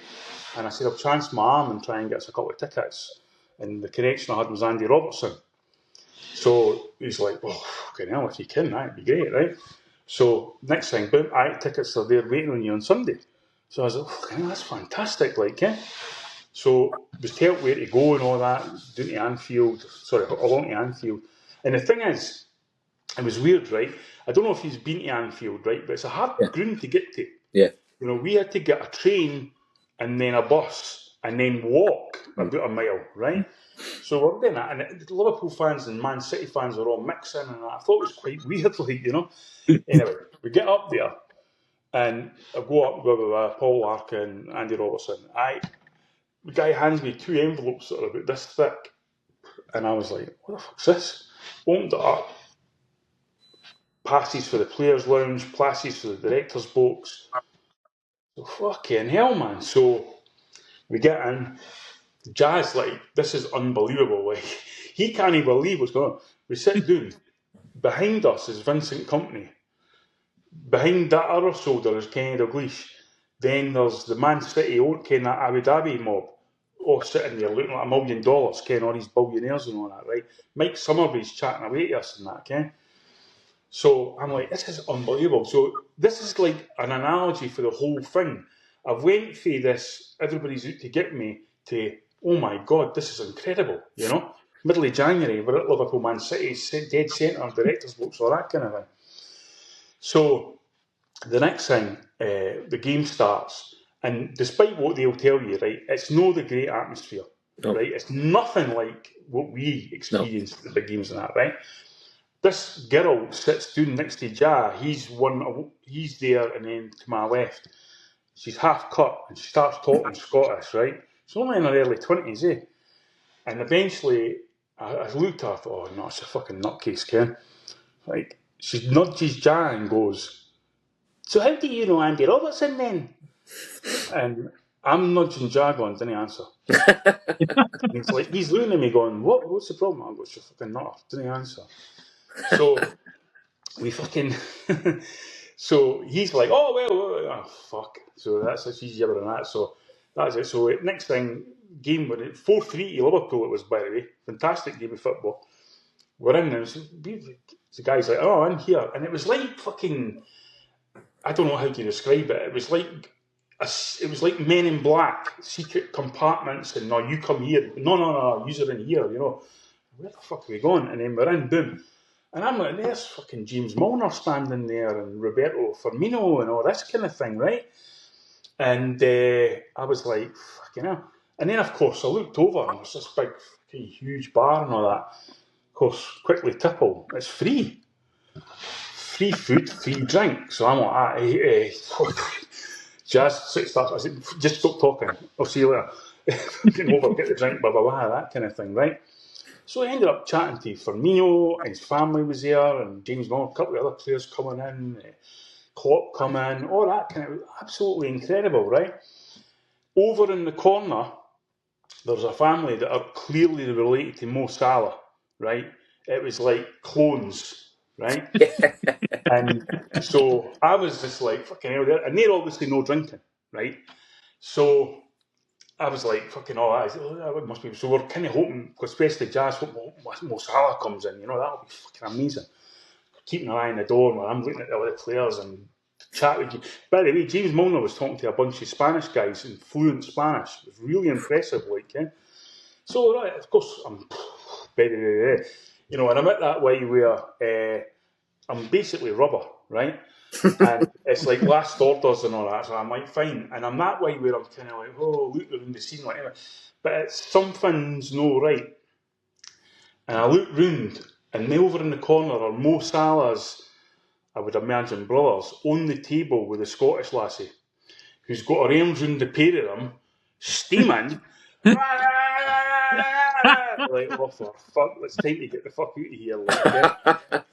B: and I said I'll chance my arm and try and get us a couple of tickets, and the connection I had was Andy Robertson. So he's like, well, fucking hell, if you can, that'd be great, right? So next thing, boom, tickets are there waiting on you on Sunday. So I was like, fucking hell, that's fantastic, So was told where to go and all that, down to Anfield, along to Anfield. And the thing is, it was weird, right? I don't know if he's been to Anfield, right? But it's a hard ground to get to.
C: Yeah.
B: We had to get a train and then a bus and then walk about a mile, right? So we're doing that, and the Liverpool fans and Man City fans were all mixing, and I thought it was quite weird, Anyway, we get up there, and I go up with Paul Larkin, Andy Robertson. The guy hands me 2 envelopes that are about this thick, and I was like, what the fuck's this? Opened it up. Passes for the players' lounge, passes for the directors' box. So fucking hell, man. So we get in. Jazz, this is unbelievable. He can't even believe what's going on. We sit down. Behind us is Vincent Kompany. Behind that other shoulder is Kenny Dalglish. Then there's the Man City, that Abu Dhabi mob, all sitting there looking like $1 million, all these billionaires and all that, right? Mike Summerby's chatting away to us and that, okay? So I'm like, this is unbelievable. So this is like an analogy for the whole thing. I've went through this, everybody's out to get me, to, oh my God, this is incredible, Middle of January, we're at Liverpool Man City, dead centre, director's books, all that kind of thing. So the next thing, the game starts, and despite what they'll tell you, right, it's not the great atmosphere, right? It's nothing like what we experienced at the big games and that, right? This girl sits down next to Ja. He's there, and then to my left, she's half cut, and she starts talking Scottish, right? She's only in her early 20s, eh? And eventually, I looked at her, I thought, oh no, it's a fucking nutcase, Ken. She nudges Ja and goes, so how do you know Andy Robertson then? And I'm nudging Ja going, didn't answer. And he's like, he's looking at me going, what's the problem? I go, she's fucking nutter, didn't answer. So we fucking, so he's like, oh, well, fuck. So that's easier than that. So that's it. So next thing, game with it, 4-3 to Liverpool it was, by the way. Fantastic game of football. We're in there. The guy's like, oh, I'm here. And it was like fucking, I don't know how to describe it. It was like Men in Black, secret compartments, and no, you come here. No, you're in here, Where the fuck are we going? And then we're in, boom. And I'm like, there's fucking James Milner standing there, and Roberto Firmino, and all this kind of thing, right? And I was like, fucking hell. And then, of course, I looked over, and there's this big, fucking huge bar and all that. Of course, quickly tipple, it's free. Free food, free drink. So I'm like, Jazz starts. I said, just stop talking. I'll see you later. Over, get the drink, blah, blah, blah, that kind of thing, right? So I ended up chatting to Firmino, and his family was there, and James Milner, a couple of other players coming in, Klopp come in, all that kind of absolutely incredible, right? Over in the corner, there's a family that are clearly related to Mo Salah, right? It was like clones, right? And so I was just like, fucking hell, and they're obviously no drinking, right? So I was like, fucking that must be. So we're kind of hoping, especially Jazz, Mo Salah comes in, that'll be fucking amazing. Keeping an eye on the door while I'm looking at the other players and chat with you. By the way, James Milner was talking to a bunch of Spanish guys in fluent Spanish. It was really impressive, So, right, of course, I'm and I'm at that way where I'm basically rubber, right? And it's like last orders and all that, so I'm like, fine. And I'm that way where I'm kind of like, oh, look around the scene, like, anyway. But it's something's no right. And I look round, and over in the corner are Mo Salah's, I would imagine, brothers, on the table with a Scottish lassie, who's got her arms round the pair of them, steaming. Like, oh, for fuck, it's time to get the fuck out of here. Like,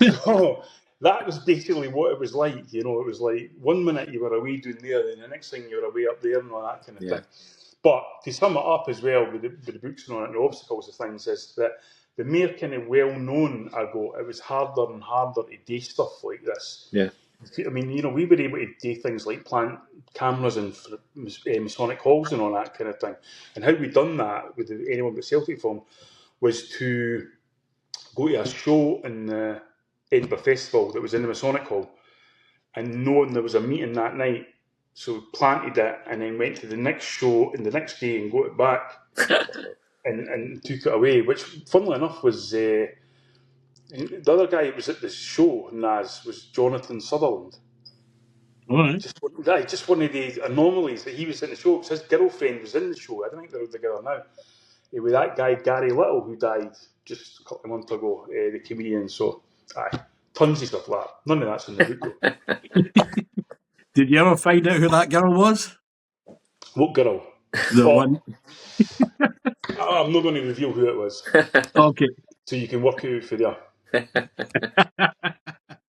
B: yeah. So that was basically what it was like. You know, it was like 1 minute you were away down there, and the next thing you were away up there, and all that kind of thing. But to sum it up as well, with the books and all that, and the obstacles and things, is that the more kind of well-known I got, it was harder and harder to do stuff like this.
C: Yeah.
B: I mean, you know, we were able to do things like plant cameras in Masonic halls and all that kind of thing. And how we done that with anyone but Celtic film was to go to a show in the Edinburgh Festival that was in the Masonic Hall, and knowing there was a meeting that night, so we planted it and then went to the next show and the next day and got it back and took it away, which, funnily enough, was the other guy who was at the show, Naz, was Jonathan Sutherland.
A: All right.
B: Just one of the anomalies that he was in the show, because his girlfriend was in the show. I don't think they're together now. With that guy, Gary Little, who died just a couple of months ago, the comedian. So, tons of stuff like that. None of that's in the book, though.
A: Did you ever find out who that girl was?
B: What girl?
A: The one.
B: I'm not going to reveal who it was.
A: Okay.
B: So you can work it out for there.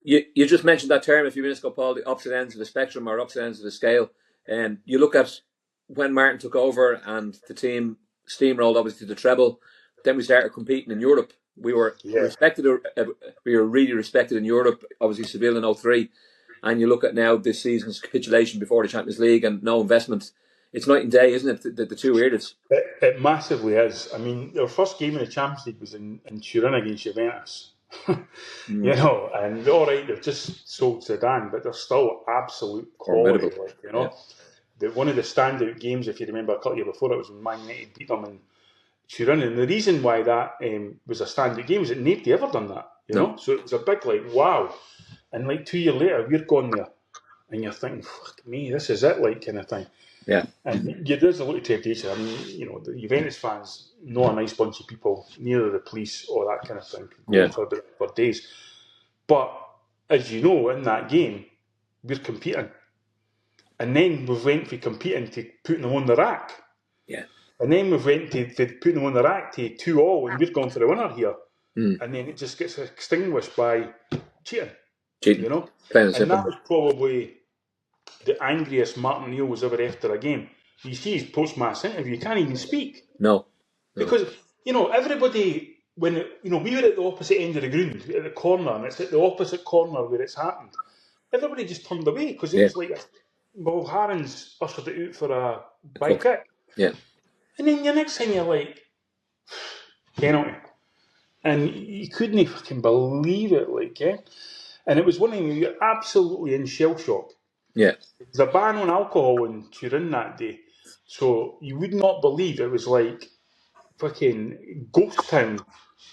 C: You just mentioned that term a few minutes ago, Paul, the opposite ends of the spectrum or opposite ends of the scale. You look at when Martin took over and the team steamrolled, obviously, the treble. Then we started competing in Europe. We were respected. We were really respected in Europe. Obviously, Seville in 2003. And you look at now this season's capitulation before the Champions League and no investment. It's night and day, isn't it? The two eras.
B: It massively is. I mean, our first game in the Champions League was in Turin against Juventus. You know, and all right, they've just sold Zidane, but they're still absolute quality. Like, you know, one of the standout games, if you remember, a couple of years before, it was when Man United beat them in Turin, and the reason why that was a standout game is that nobody ever done that. You know, so it was a big like wow, and like 2 years later, we're gone there, and you're thinking, fuck me, this is it, like kind of thing.
C: Yeah,
B: and there's a lot of temptation. I mean, you know, the Juventus fans, not a nice bunch of people, neither the police or that kind of thing. For days. But as you know, in that game, we're competing, and then we went from competing to putting them on the rack.
C: Yeah,
B: and then we went to putting them on the rack to 2-2, and we're going for the winner here. And then it just gets extinguished by cheating. You know, and that was probably the angriest Martin O'Neill was ever after a game. You see his post-match interview, you can't even speak.
C: No.
B: Because, you know, everybody, when, you know, we were at the opposite end of the ground, at the corner, and it's at the opposite corner where it's happened. Everybody just turned away, because it was like, well, Harren's ushered it out for a by kick.
C: Yeah.
B: And then the next thing you're like, penalty. And you couldn't fucking believe it, like, And it was one thing, you're absolutely in shell shock.
C: Yeah.
B: There's a ban on alcohol in Turin that day. So you would not believe it was like fucking ghost town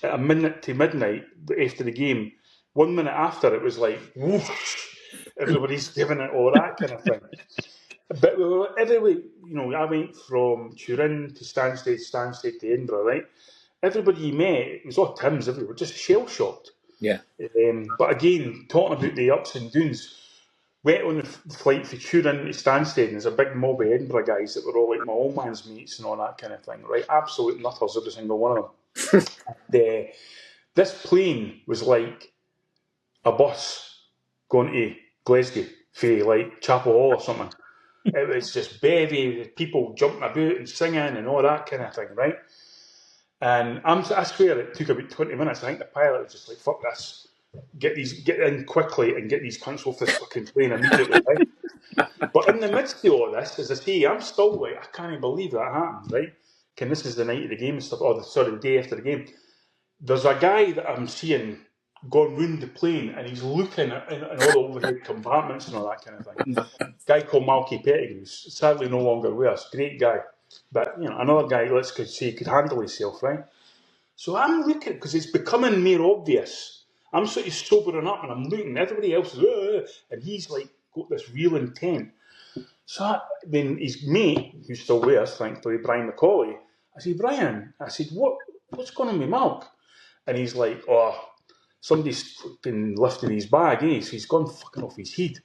B: at a minute to midnight after the game. 1 minute after, it was like, whoosh, everybody's giving it all that kind of thing. But we were everywhere, you know, I went from Turin to Stansted to Edinburgh, right? Everybody you met, it was all Tims everywhere, just shell-shocked.
C: Yeah.
B: But again, talking about the ups and downs, went on the flight from Turin to Stansted, and there's a big mob of Edinburgh guys that were all like my old man's mates and all that kind of thing, right? Absolute nutters, every single one of them. This plane was like a bus going to Glasgow for like Chapel Hall or something. It was just bevy, people jumping about and singing and all that kind of thing, right? And I swear it took about 20 minutes. I think the pilot was just like, fuck this. Get in quickly and get these cunts off this fucking plane immediately, right? But in the midst of all this, as I say, I'm still like, I can't believe that happened, right? And this is the night of the game and stuff, the day after the game. There's a guy that I'm seeing going round the plane, and he's looking at in all the overhead compartments and all that kind of thing. Guy called Malky Pettigrew, sadly no longer with us, great guy. But, you know, another guy, say, could handle himself, right? So I'm looking, because it's becoming more obvious. I'm sort of sobering up and I'm looking, everybody else is, and he's like got this real intent. So then his mate, who's still with us, thankfully, Brian McCauley, I said, Brian, what's going on with Malk? And he's like, oh, somebody's fucking lifting his bag, he's gone fucking off his head.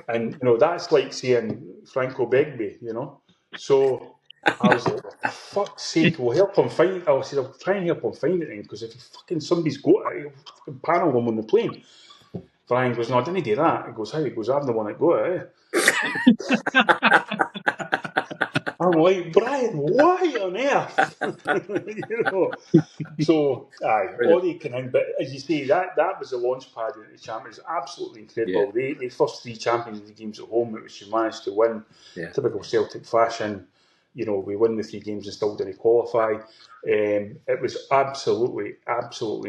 B: And, that's like saying Franco Begbie, So I was like, for fuck's sake, we'll help him find it. I said, I'll try and help him find it then, because if somebody's got it, he'll fucking panel them on the plane. Brian goes, no, I didn't do that. He goes, how? He goes, I'm the one that got it. I'm like, Brian, why on earth? So, all they can, but as you say, that was the launch pad into the Champions. Absolutely incredible.
C: Yeah.
B: The first 3 Champions League games at home, which you managed to win, typical Celtic fashion. We win the 3 games and still didn't qualify. It was absolutely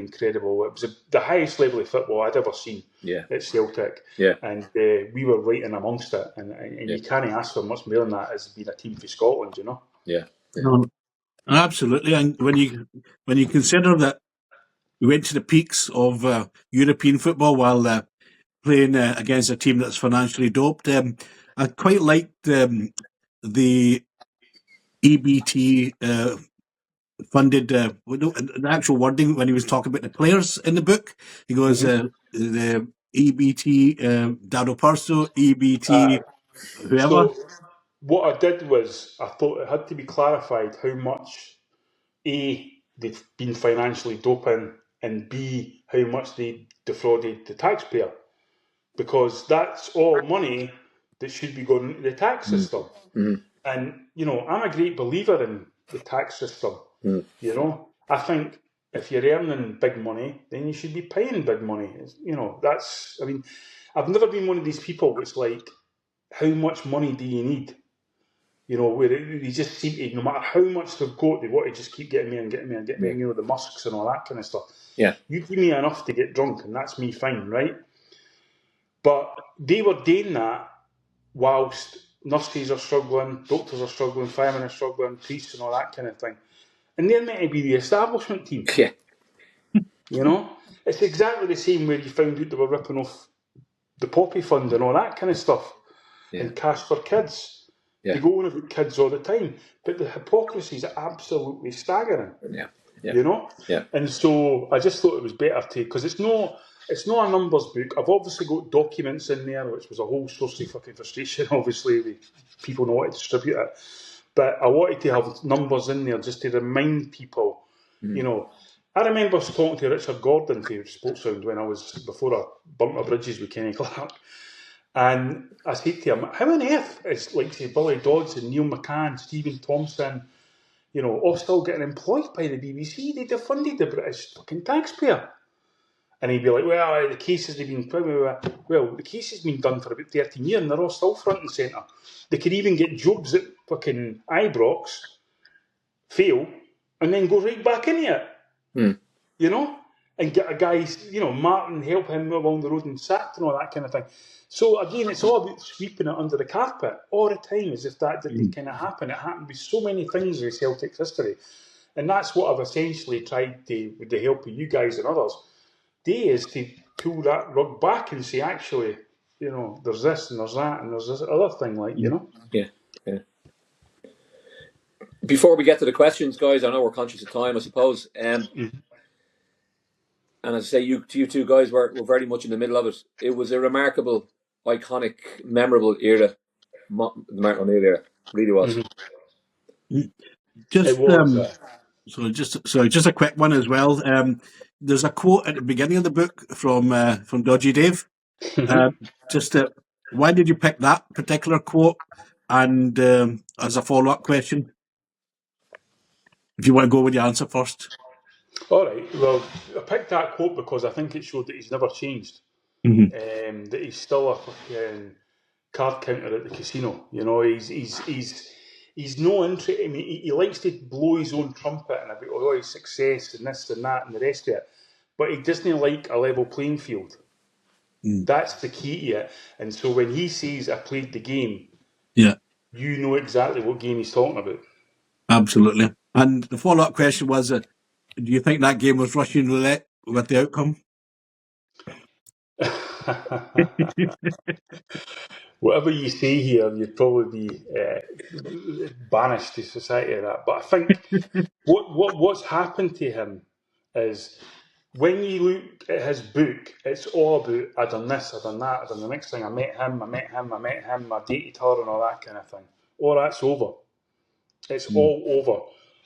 B: incredible. It was the highest level of football I'd ever seen at Celtic.
C: Yeah.
B: And we were right in amongst it. And you can't ask for much more than that as being a team for Scotland,
C: Yeah.
A: No, absolutely. And when you consider that we went to the peaks of European football while playing against a team that's financially doped, I quite liked the EBT funded the actual wording when he was talking about the players in the book. He goes, the EBT Dado Perso, EBT whoever.
B: So what I did was I thought it had to be clarified how much A, they'd been financially doping, and B, how much they defrauded the taxpayer. Because that's all money that should be going into the tax system.
C: Mm-hmm.
B: And, I'm a great believer in the tax system. I think if you're earning big money, then you should be paying big money. I've never been one of these people that's like, how much money do you need? Where they just seem to, no matter how much they've got, they want to just keep getting me and getting me and getting me, the Musks and all that kind of stuff.
C: Yeah.
B: You give me enough to get drunk and that's me fine, right? But they were doing that whilst nurses are struggling, doctors are struggling, firemen are struggling, priests and all that kind of thing. And they're meant to be the establishment team.
C: Yeah.
B: It's exactly the same where you found out they were ripping off the Poppy Fund and all that kind of stuff. And Cash for Kids.
C: Yeah.
B: They go on about kids all the time. But the hypocrisy is absolutely staggering.
C: Yeah.
B: Yeah. And so I just thought it was better to, because it's not a numbers book. I've obviously got documents in there, which was a whole source of fucking frustration, obviously, with people not to distribute it. But I wanted to have numbers in there just to remind people, I remember talking to Richard Gordon for Sportsound before I bumped my bridges with Kenny Clark. And I said to him, how on earth is, like, say, Billy Dodds and Neil McCann, Stephen Thompson, all still getting employed by the BBC? They defunded the British fucking taxpayer. And he'd be like, well, the case has been done for about 13 years and they're all still front and centre. They could even get jobs at fucking Ibrox, fail, and then go right back into it. And get a guy, Martin, help him along the road and sacked and all that kind of thing. So again, it's all about sweeping it under the carpet all the time, as if that didn't kind of happen. It happened with so many things in Celtic history. And that's what I've essentially tried to, with the help of you guys and others, is to pull that rug back and say, actually, there's this and there's that and there's this other thing,
C: Yeah. Before we get to the questions, guys, I know we're conscious of time, I suppose. And as I say, you two guys were very much in the middle of it. It was a remarkable, iconic, memorable era. The Martin O'Neill era. It really was.
A: Just a quick one as well. There's a quote at the beginning of the book from Dodgy Dave. Why did you pick that particular quote? And as a follow-up question, if you want to go with your answer first.
B: All right. Well, I picked that quote because I think it showed that he's never changed. That he's still a fucking card counter at the casino. He's no interest. I mean, he likes to blow his own trumpet and about all his success and this and that and the rest of it, but he doesn't like a level playing field. That's the key to it. And so when he says, "I played the game," you know exactly what game he's talking about.
A: Absolutely. And the follow-up question was, do you think that game was Russian roulette with the outcome?
B: Whatever you say here, you'd probably be banished to society of that. But I think what's happened to him is, when you look at his book, it's all about, I done this, I done that, I done the next thing, I met him, I dated her and all that kind of thing. All that's over. It's all over.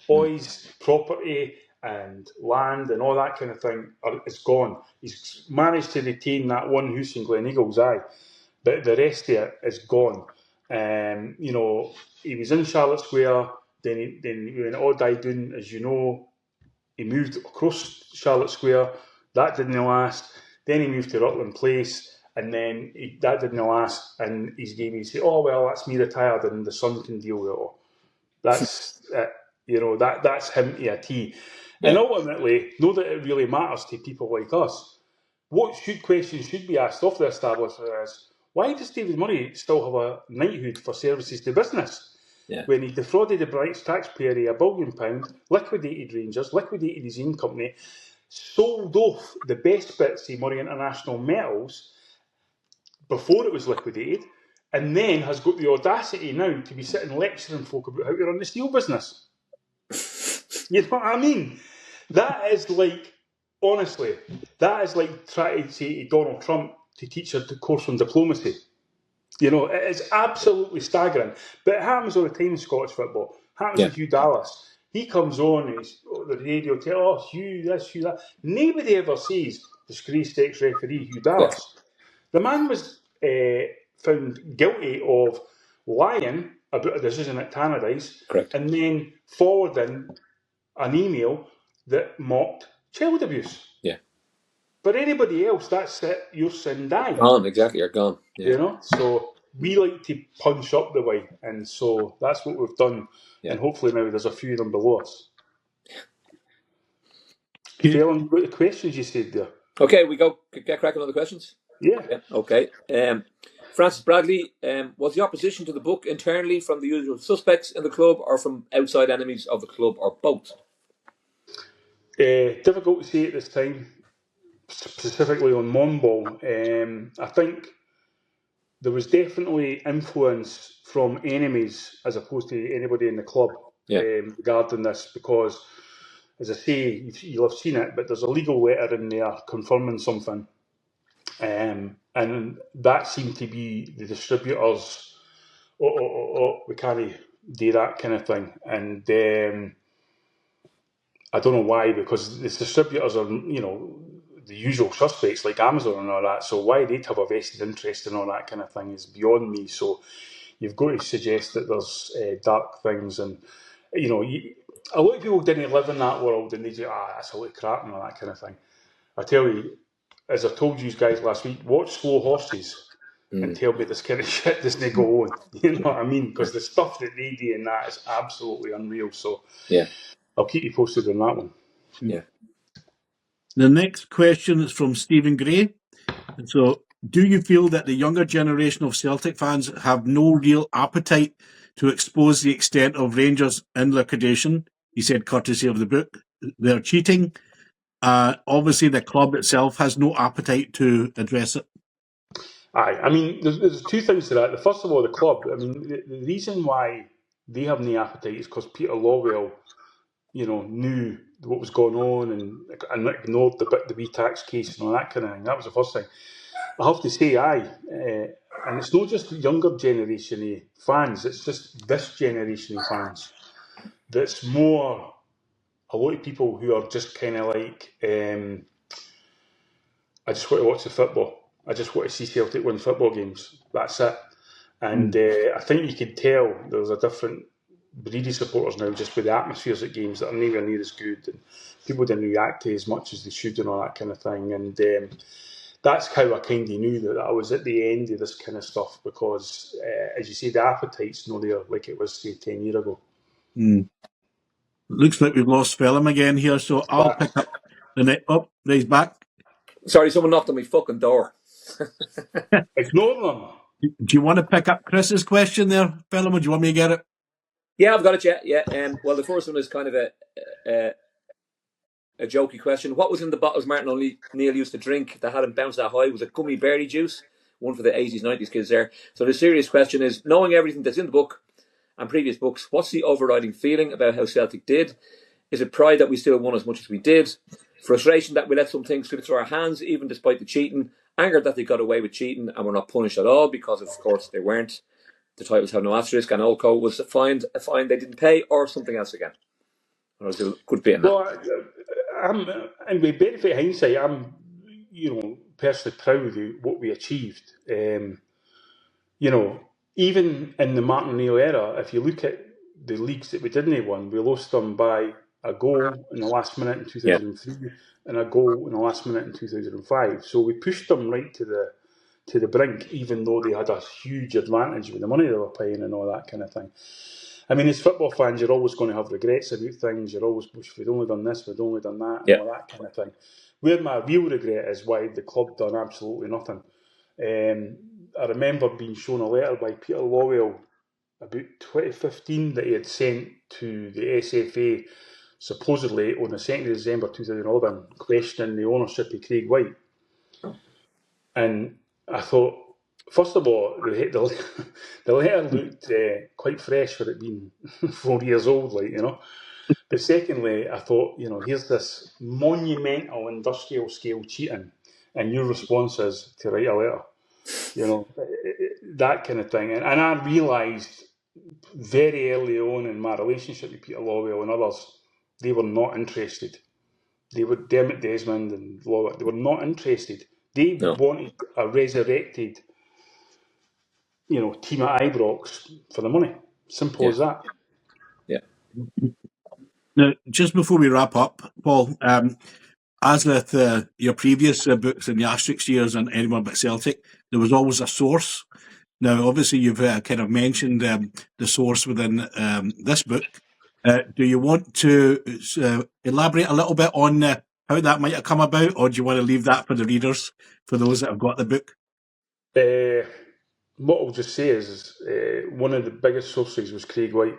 B: All his property and land and all that kind of thing is gone. He's managed to retain that one house in Gleneagles, but the rest of it is gone. You know, he was in Charlotte Square, then when it all died down, as you know, he moved across Charlotte Square. That didn't last. Then he moved to Rutland Place, and then that didn't last. And he's gave me say, "Oh well, that's me retired, and the son can deal with it all." That's you know, that's him to a T. Yeah. And ultimately, know that it really matters to people like us. Questions should be asked of the establishment is, why does David Murray still have a knighthood for services to business?
C: Yeah.
B: When he defrauded the British taxpayer of £1 billion, liquidated Rangers, liquidated his own company, sold off the best bits of Murray International Metals before it was liquidated, and then has got the audacity now to be sitting lecturing folk about how to run the steel business. You know what I mean? That is like, honestly, that is like trying to say to Donald Trump to teach a course on diplomacy. You know, it is absolutely staggering. But it happens all the time in Scottish football. It happens with Hugh Dallas. He comes on, he's the radio, oh, Hugh this, Hugh that. Nobody ever says disgraced ex-referee Hugh Dallas. The man was found guilty of lying about a decision at Tannadice.
C: Correct.
B: And then forwarding an email that mocked child abuse.
C: Yeah.
B: But anybody else, that's it, you're sin dying.
C: Gone, exactly, you're gone. Yeah.
B: You know, so we like to punch up the way, and so that's what we've done. Yeah. And hopefully now there's a few of them below us. Phelan, what the questions you said there?
C: Okay, we go get cracking on the questions.
B: Yeah.
C: Okay. Francis Bradley, was the opposition to the book internally from the usual suspects in the club, or from outside enemies of the club, or both?
B: Difficult to say at this time, specifically on MONBALL. I think there was definitely influence from enemies as opposed to anybody in the club regarding this, because, as I say, you'll have seen it, but there's a legal letter in there confirming something. And that seemed to be the distributors, we can't do that kind of thing. And I don't know why, because the distributors are, you know, the usual suspects like Amazon and all that, so why they'd have a vested interest in all that kind of thing is beyond me. So you've got to suggest that there's dark things, and, you know, a lot of people didn't live in that world, and they say, that's a lot of crap and all that kind of thing. I tell you, as I told you guys last week, watch Slow Horses and tell me this kind of shit doesn't go on. You know what I mean? Because the stuff that they do in that is absolutely unreal. So
C: yeah,
B: I'll keep you posted on that one.
C: Yeah.
A: The next question is from Stephen Gray. So, do you feel that the younger generation of Celtic fans have no real appetite to expose the extent of Rangers in liquidation? He said, courtesy of the book, they're cheating. Obviously, the club itself has no appetite to address it.
B: Aye, I mean, there's two things to that. First of all, the club. I mean, the reason why they have no appetite is because Peter Lawwell, you know, knew what was going on and ignored the wee tax case and all that kind of thing. That was the first thing. I have to say, and it's not just younger generation of fans, it's just this generation of fans. That's more a lot of people who are just kind of like, I just want to watch the football. I just want to see Celtic win football games. That's it. And I think you can tell there's a different breed of supporters now, just with the atmospheres at games that are nowhere near as good, and people didn't react to as much as they should and all that kind of thing. And that's how I kind of knew that I was at the end of this kind of stuff, because, as you say, the appetite's not there like it was, say, 10 years ago.
A: Looks like we've lost Phelan again here, so I'll pick up the net. Oh, he's back.
C: Sorry, someone knocked on my fucking door.
B: Ignore them.
A: Do you want to pick up Chris's question there, Phelan? Would you want me to get it?
C: Yeah, I've got it. Yeah. Well, the first one is kind of a a jokey question. What was in the bottles Martin O'Neill used to drink that hadn't bounced that high? Was it gummy berry juice? One for the 80s, 90s kids there. So the serious question is, knowing everything that's in the book and previous books, what's the overriding feeling about how Celtic did? Is it pride that we still won as much as we did? Frustration that we let some things slip through our hands, even despite the cheating? Anger that they got away with cheating and were not punished at all, because of course they weren't. The titles have no asterisk, and Olco was fined a fine they didn't pay, or something else again. There's a good bit in that.
B: Well, and with benefit of hindsight, I'm, personally proud of what we achieved. Even in the Martin O'Neill era, if you look at the leagues that we didn't win, we lost them by a goal in the last minute in 2003 and a goal in the last minute in 2005. So we pushed them right to the brink, even though they had a huge advantage with the money they were paying and all that kind of thing. I mean, as football fans, you're always going to have regrets about things. You're always, we'd only done this, we'd only done that, and all that kind of thing. Where my real regret is why the club done absolutely nothing. I remember being shown a letter by Peter Lawwell about 2015 that he had sent to the SFA, supposedly on the 2nd of December 2011, questioning the ownership of Craig White. And I thought, first of all, the letter looked quite fresh for it being 4 years old, But secondly, I thought, here's this monumental industrial scale cheating, and your response is to write a letter, that kind of thing. And I realised very early on in my relationship with Peter Lawwell and others, they were not interested. They were Dermot Desmond and Lawwell. They were not interested. They wanted a resurrected, team at Ibrox for the money. Simple as that.
C: Yeah.
A: Now, just before we wrap up, Paul, as with your previous books in the Asterix years and Anyone But Celtic, there was always a source. Now, obviously, you've kind of mentioned the source within this book. Do you want to elaborate a little bit on how that might have come about, or do you want to leave that for the readers, for those that have got the book?
B: What I'll just say is one of the biggest sources was Craig White.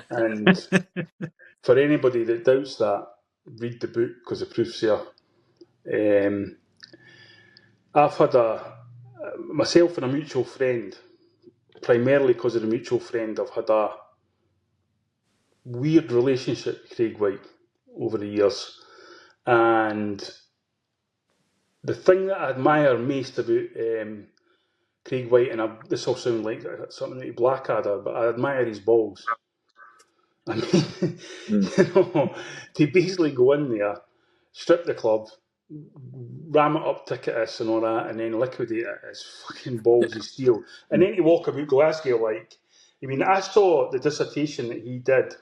B: And for anybody that doubts that, read the book because the proof's there. I've had myself and a mutual friend, primarily because of the mutual friend, I've had a weird relationship with Craig White over the years. And the thing that I admire most about Craig White, and this will sound like something like Blackadder, but I admire his balls. I mean, to basically go in there, strip the club, ram it up ticketus and all that, and then liquidate it as fucking balls of steel. And then to walk about Glasgow I saw the dissertation that he did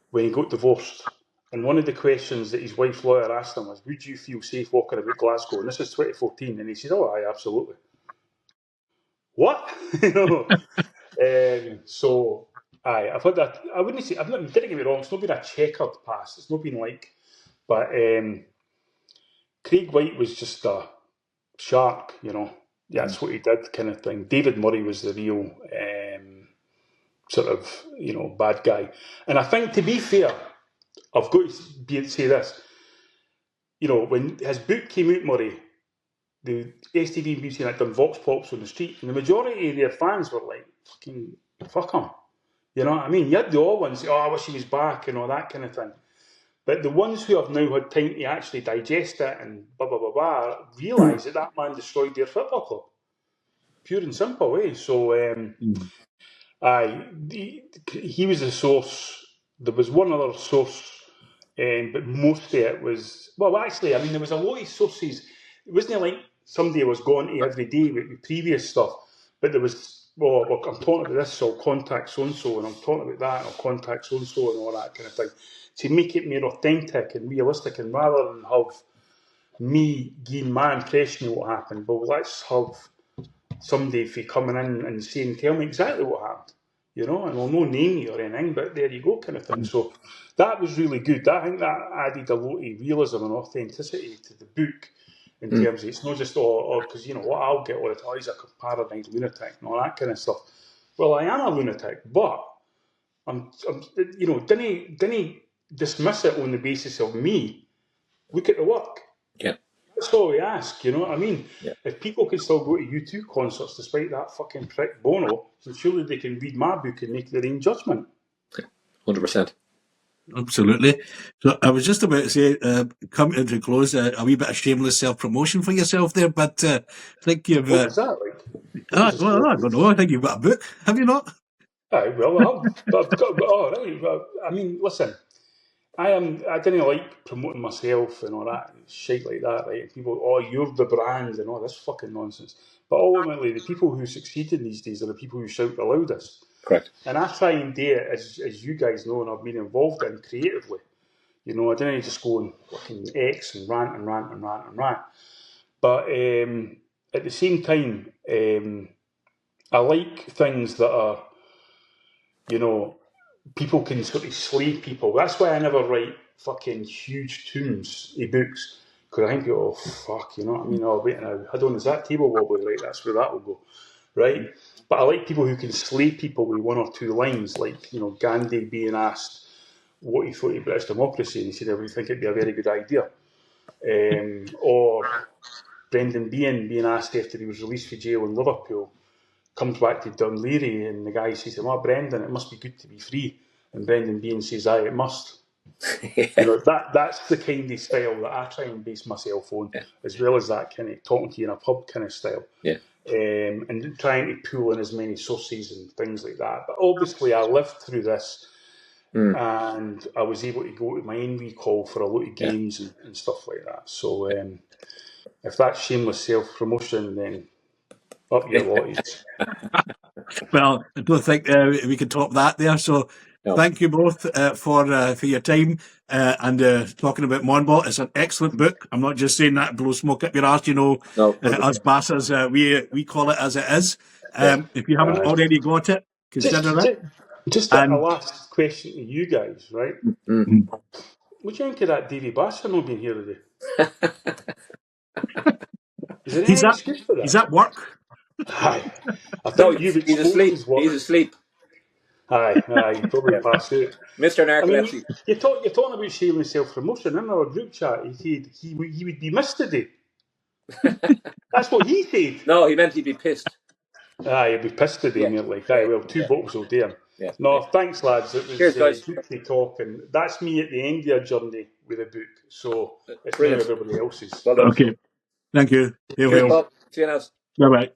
B: when he got divorced. And one of the questions that his wife's lawyer asked him was, would you feel safe walking about Glasgow? And this is 2014. And he said, oh, aye, absolutely. What? So, aye, I've had that. I wouldn't say, didn't get me wrong, it's not been a checkered past. It's not been but Craig White was just a shark, That's what he did, kind of thing. David Murray was the real bad guy. And I think, to be fair, I've got to say this. When his book came out, Murray, the STV and BBC had done vox pops on the street, and the majority of their fans were like, fucking, fuck him. You know what I mean? You had the old ones say, oh, I wish he was back and all that kind of thing. But the ones who have now had time to actually digest it and blah, blah, blah, blah, realise that man destroyed their football club. Pure and simple, eh? So, he was the source. There was one other source, but most of it was... Well, actually, there was a lot of sources. It wasn't like somebody was going to every day with previous stuff, but there was... Well, I'm talking about this, so I'll contact so-and-so, and I'm talking about that, and I'll contact so-and-so, and all that kind of thing, to make it more authentic and realistic, and rather than have me giving my impression of what happened, but let's have somebody coming in and saying, tell me exactly what happened, and I'll no name you or anything, but there you go, kind of thing. So that was really good. I think that added a lot of realism and authenticity to the book. In terms of, it's not just because what I'll get all the time is a paranoid lunatic and all that kind of stuff. Well, I am a lunatic, but I'm didn't dismiss it on the basis of me. Look at the work.
C: Yeah.
B: That's all we ask, you know what I mean?
C: Yeah.
B: If people can still go to U2 concerts despite that fucking prick Bono, then surely they can read my book and make their own judgment.
C: 100%.
A: Absolutely. So I was just about to say, coming to close, a wee bit of shameless self-promotion for yourself there, but I think you've...
B: What was that like?
A: well, I don't know. I think you've got a book, have you not?
B: Aye, well, I have. But I've got, oh, right. Well, I mean, listen, I didn't like promoting myself and all that shit like that, right? And people, oh, you're the brand and all this fucking nonsense. But ultimately, the people who succeed in these days are the people who shout the loudest.
C: Correct.
B: And I try and do it, as you guys know, and I've been involved in creatively. You know, I didn't just go and fucking X and rant and rant and rant and rant. But at the same time, I like things that are, you know, people can sort of slay people. That's why I never write fucking huge tomes of books, because I think, oh fuck, you know what I mean? Oh wait now, hold on, is that table wobbly? Right, that's where that will go, right? But I like people who can slay people with one or two lines, like, you know, Gandhi being asked what he thought of British democracy, and he said, I would think it'd be a very good idea. Or Brendan being asked after he was released from jail in Liverpool, comes back to Dunleary, and the guy says to him, oh, Brendan, it must be good to be free. And Brendan Bean says, aye, it must. You know, that's the kind of style that I try and base myself on, as well as that kind of talking to you in a pub kind of style.
C: Yeah.
B: And trying to pull in as many sources and things like that. But obviously I lived through this, and I was able to go to my own recall for a lot of games and stuff like that. So if that's shameless self-promotion, then up your lotties.
A: Well, I don't think we can top that there. So thank you both for your time and talking about MONBALL. It's an excellent book. I'm not just saying that blow smoke up your arse, you know. Us bastards, we call it as it is. If you haven't already got it, consider it.
B: Just a last question to you guys, right? What do you think of that Davy Basser not being here today? Is there any excuse for that?
A: He's at work.
B: Aye. I think you've
C: he's asleep. He's asleep.
B: Aye, probably passed out.
C: Mr. Narcolepsy.
B: I mean, you're talking about shameless self-promotion. In our group chat, he said he would be missed today. That's what he said.
C: No, he meant he'd be pissed.
B: Aye, he'd be pissed today, and you're like, aye, well, 2 bottles will do him.
C: Yeah.
B: No, thanks, lads. It was
C: cheers, guys.
B: Good to talk, and that's me at the end of your journey with a book. So it's now everybody else's.
A: Well done. Okay. Thank you.
C: Cheers, Bob. See you now.
A: Bye-bye.